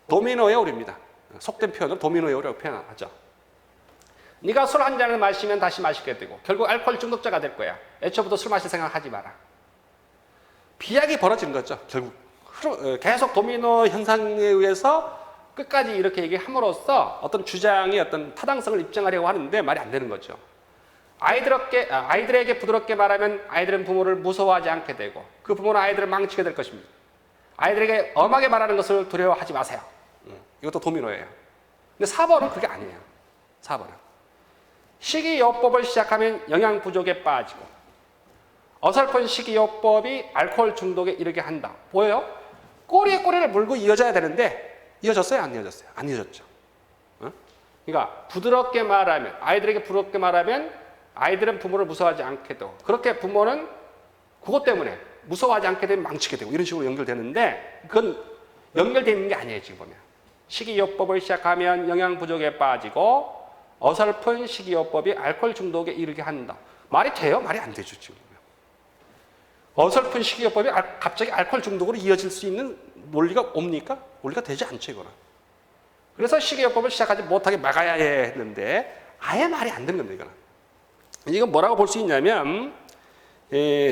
도미노의 오류입니다. 속된 표현을 도미노의 오류라고 표현하죠. 네가 술 한 잔을 마시면 다시 마시게 되고 결국 알코올 중독자가 될 거야. 애초부터 술 마실 생각 하지 마라. 비약이 벌어지는 거죠. 결국 계속 도미노 현상에 의해서 끝까지 이렇게 얘기함으로써 어떤 주장의 어떤 타당성을 입증하려고 하는데 말이 안 되는 거죠. 아이들에게 부드럽게 말하면 아이들은 부모를 무서워하지 않게 되고 그 부모는 아이들을 망치게 될 것입니다. 아이들에게 엄하게 말하는 것을 두려워하지 마세요. 이것도 도미노예요. 근데 4번은 그게 아니에요. 4번은. 식이요법을 시작하면 영양 부족에 빠지고 어설픈 식이요법이 알코올 중독에 이르게 한다. 보여요? 꼬리에 꼬리를 물고 이어져야 되는데 이어졌어요? 안 이어졌어요? 안 이어졌죠. 어? 그러니까 부드럽게 말하면 아이들에게 부드럽게 말하면 아이들은 부모를 무서워하지 않게 되고 그렇게 부모는 그것 때문에 무서워하지 않게 되면 망치게 되고 이런 식으로 연결되는데 그건 연결되어 있는 게 아니에요. 지금 보면. 식이요법을 시작하면 영양 부족에 빠지고 어설픈 식이요법이 알코올 중독에 이르게 한다. 말이 돼요? 말이 안 되죠. 지금. 어설픈 식이요법이 갑자기 알코올 중독으로 이어질 수 있는 논리가 옵니까? 논리가 되지 않죠. 이거는. 그래서 식이요법을 시작하지 못하게 막아야 했는데 아예 말이 안 되는 겁니다. 이거는. 이건 뭐라고 볼 수 있냐면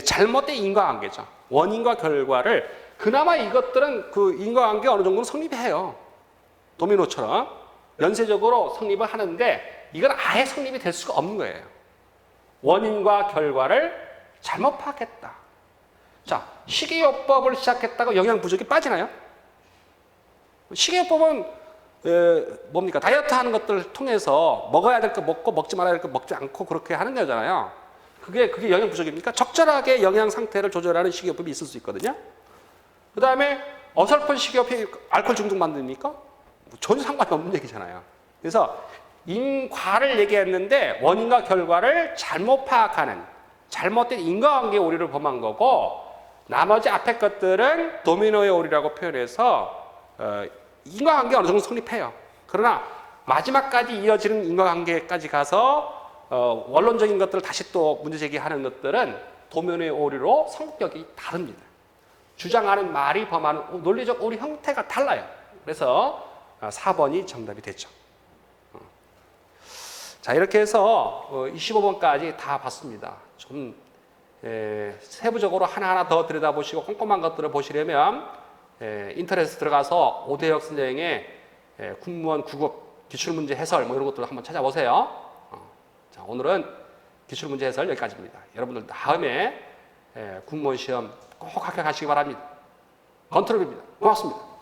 잘못된 인과관계죠. 원인과 결과를 그나마 이것들은 그 인과관계가 어느 정도는 성립해요. 도미노처럼 연쇄적으로 성립을 하는데 이건 아예 성립이 될 수가 없는 거예요. 원인과 결과를 잘못 파악했다. 자, 식이요법을 시작했다고 영양 부족이 빠지나요? 식이요법은 뭡니까? 다이어트 하는 것들을 통해서 먹어야 될 거 먹고 먹지 말아야 될 거 먹지 않고 그렇게 하는 거잖아요. 그게 영양 부족입니까? 적절하게 영양 상태를 조절하는 식이요법이 있을 수 있거든요. 그 다음에 어설픈 식이요법이 알코올 중독 만듭니까? 전혀 상관이 없는 얘기잖아요. 그래서 인과를 얘기했는데 원인과 결과를 잘못 파악하는 잘못된 인과관계 오류를 범한 거고 나머지 앞에 것들은 도미노의 오류라고 표현해서 인과관계가 어느 정도 성립해요. 그러나 마지막까지 이어지는 인과관계까지 가서 원론적인 것들을 다시 또 문제 제기하는 것들은 도미노의 오류로 성격이 다릅니다. 주장하는 말이 범하는 논리적 오류 형태가 달라요. 그래서 4번이 정답이 됐죠. 자, 이렇게 해서 25번까지 다 봤습니다. 좀 세부적으로 하나하나 더 들여다보시고 꼼꼼한 것들을 보시려면 인터넷에 들어가서 오대혁 선생의 국무원 9급 기출문제 해설 뭐 이런 것들을 한번 찾아보세요. 자, 오늘은 기출문제 해설 여기까지입니다. 여러분들 다음에 국무원 시험 꼭 합격하시기 바랍니다. 건트롤입니다. 고맙습니다.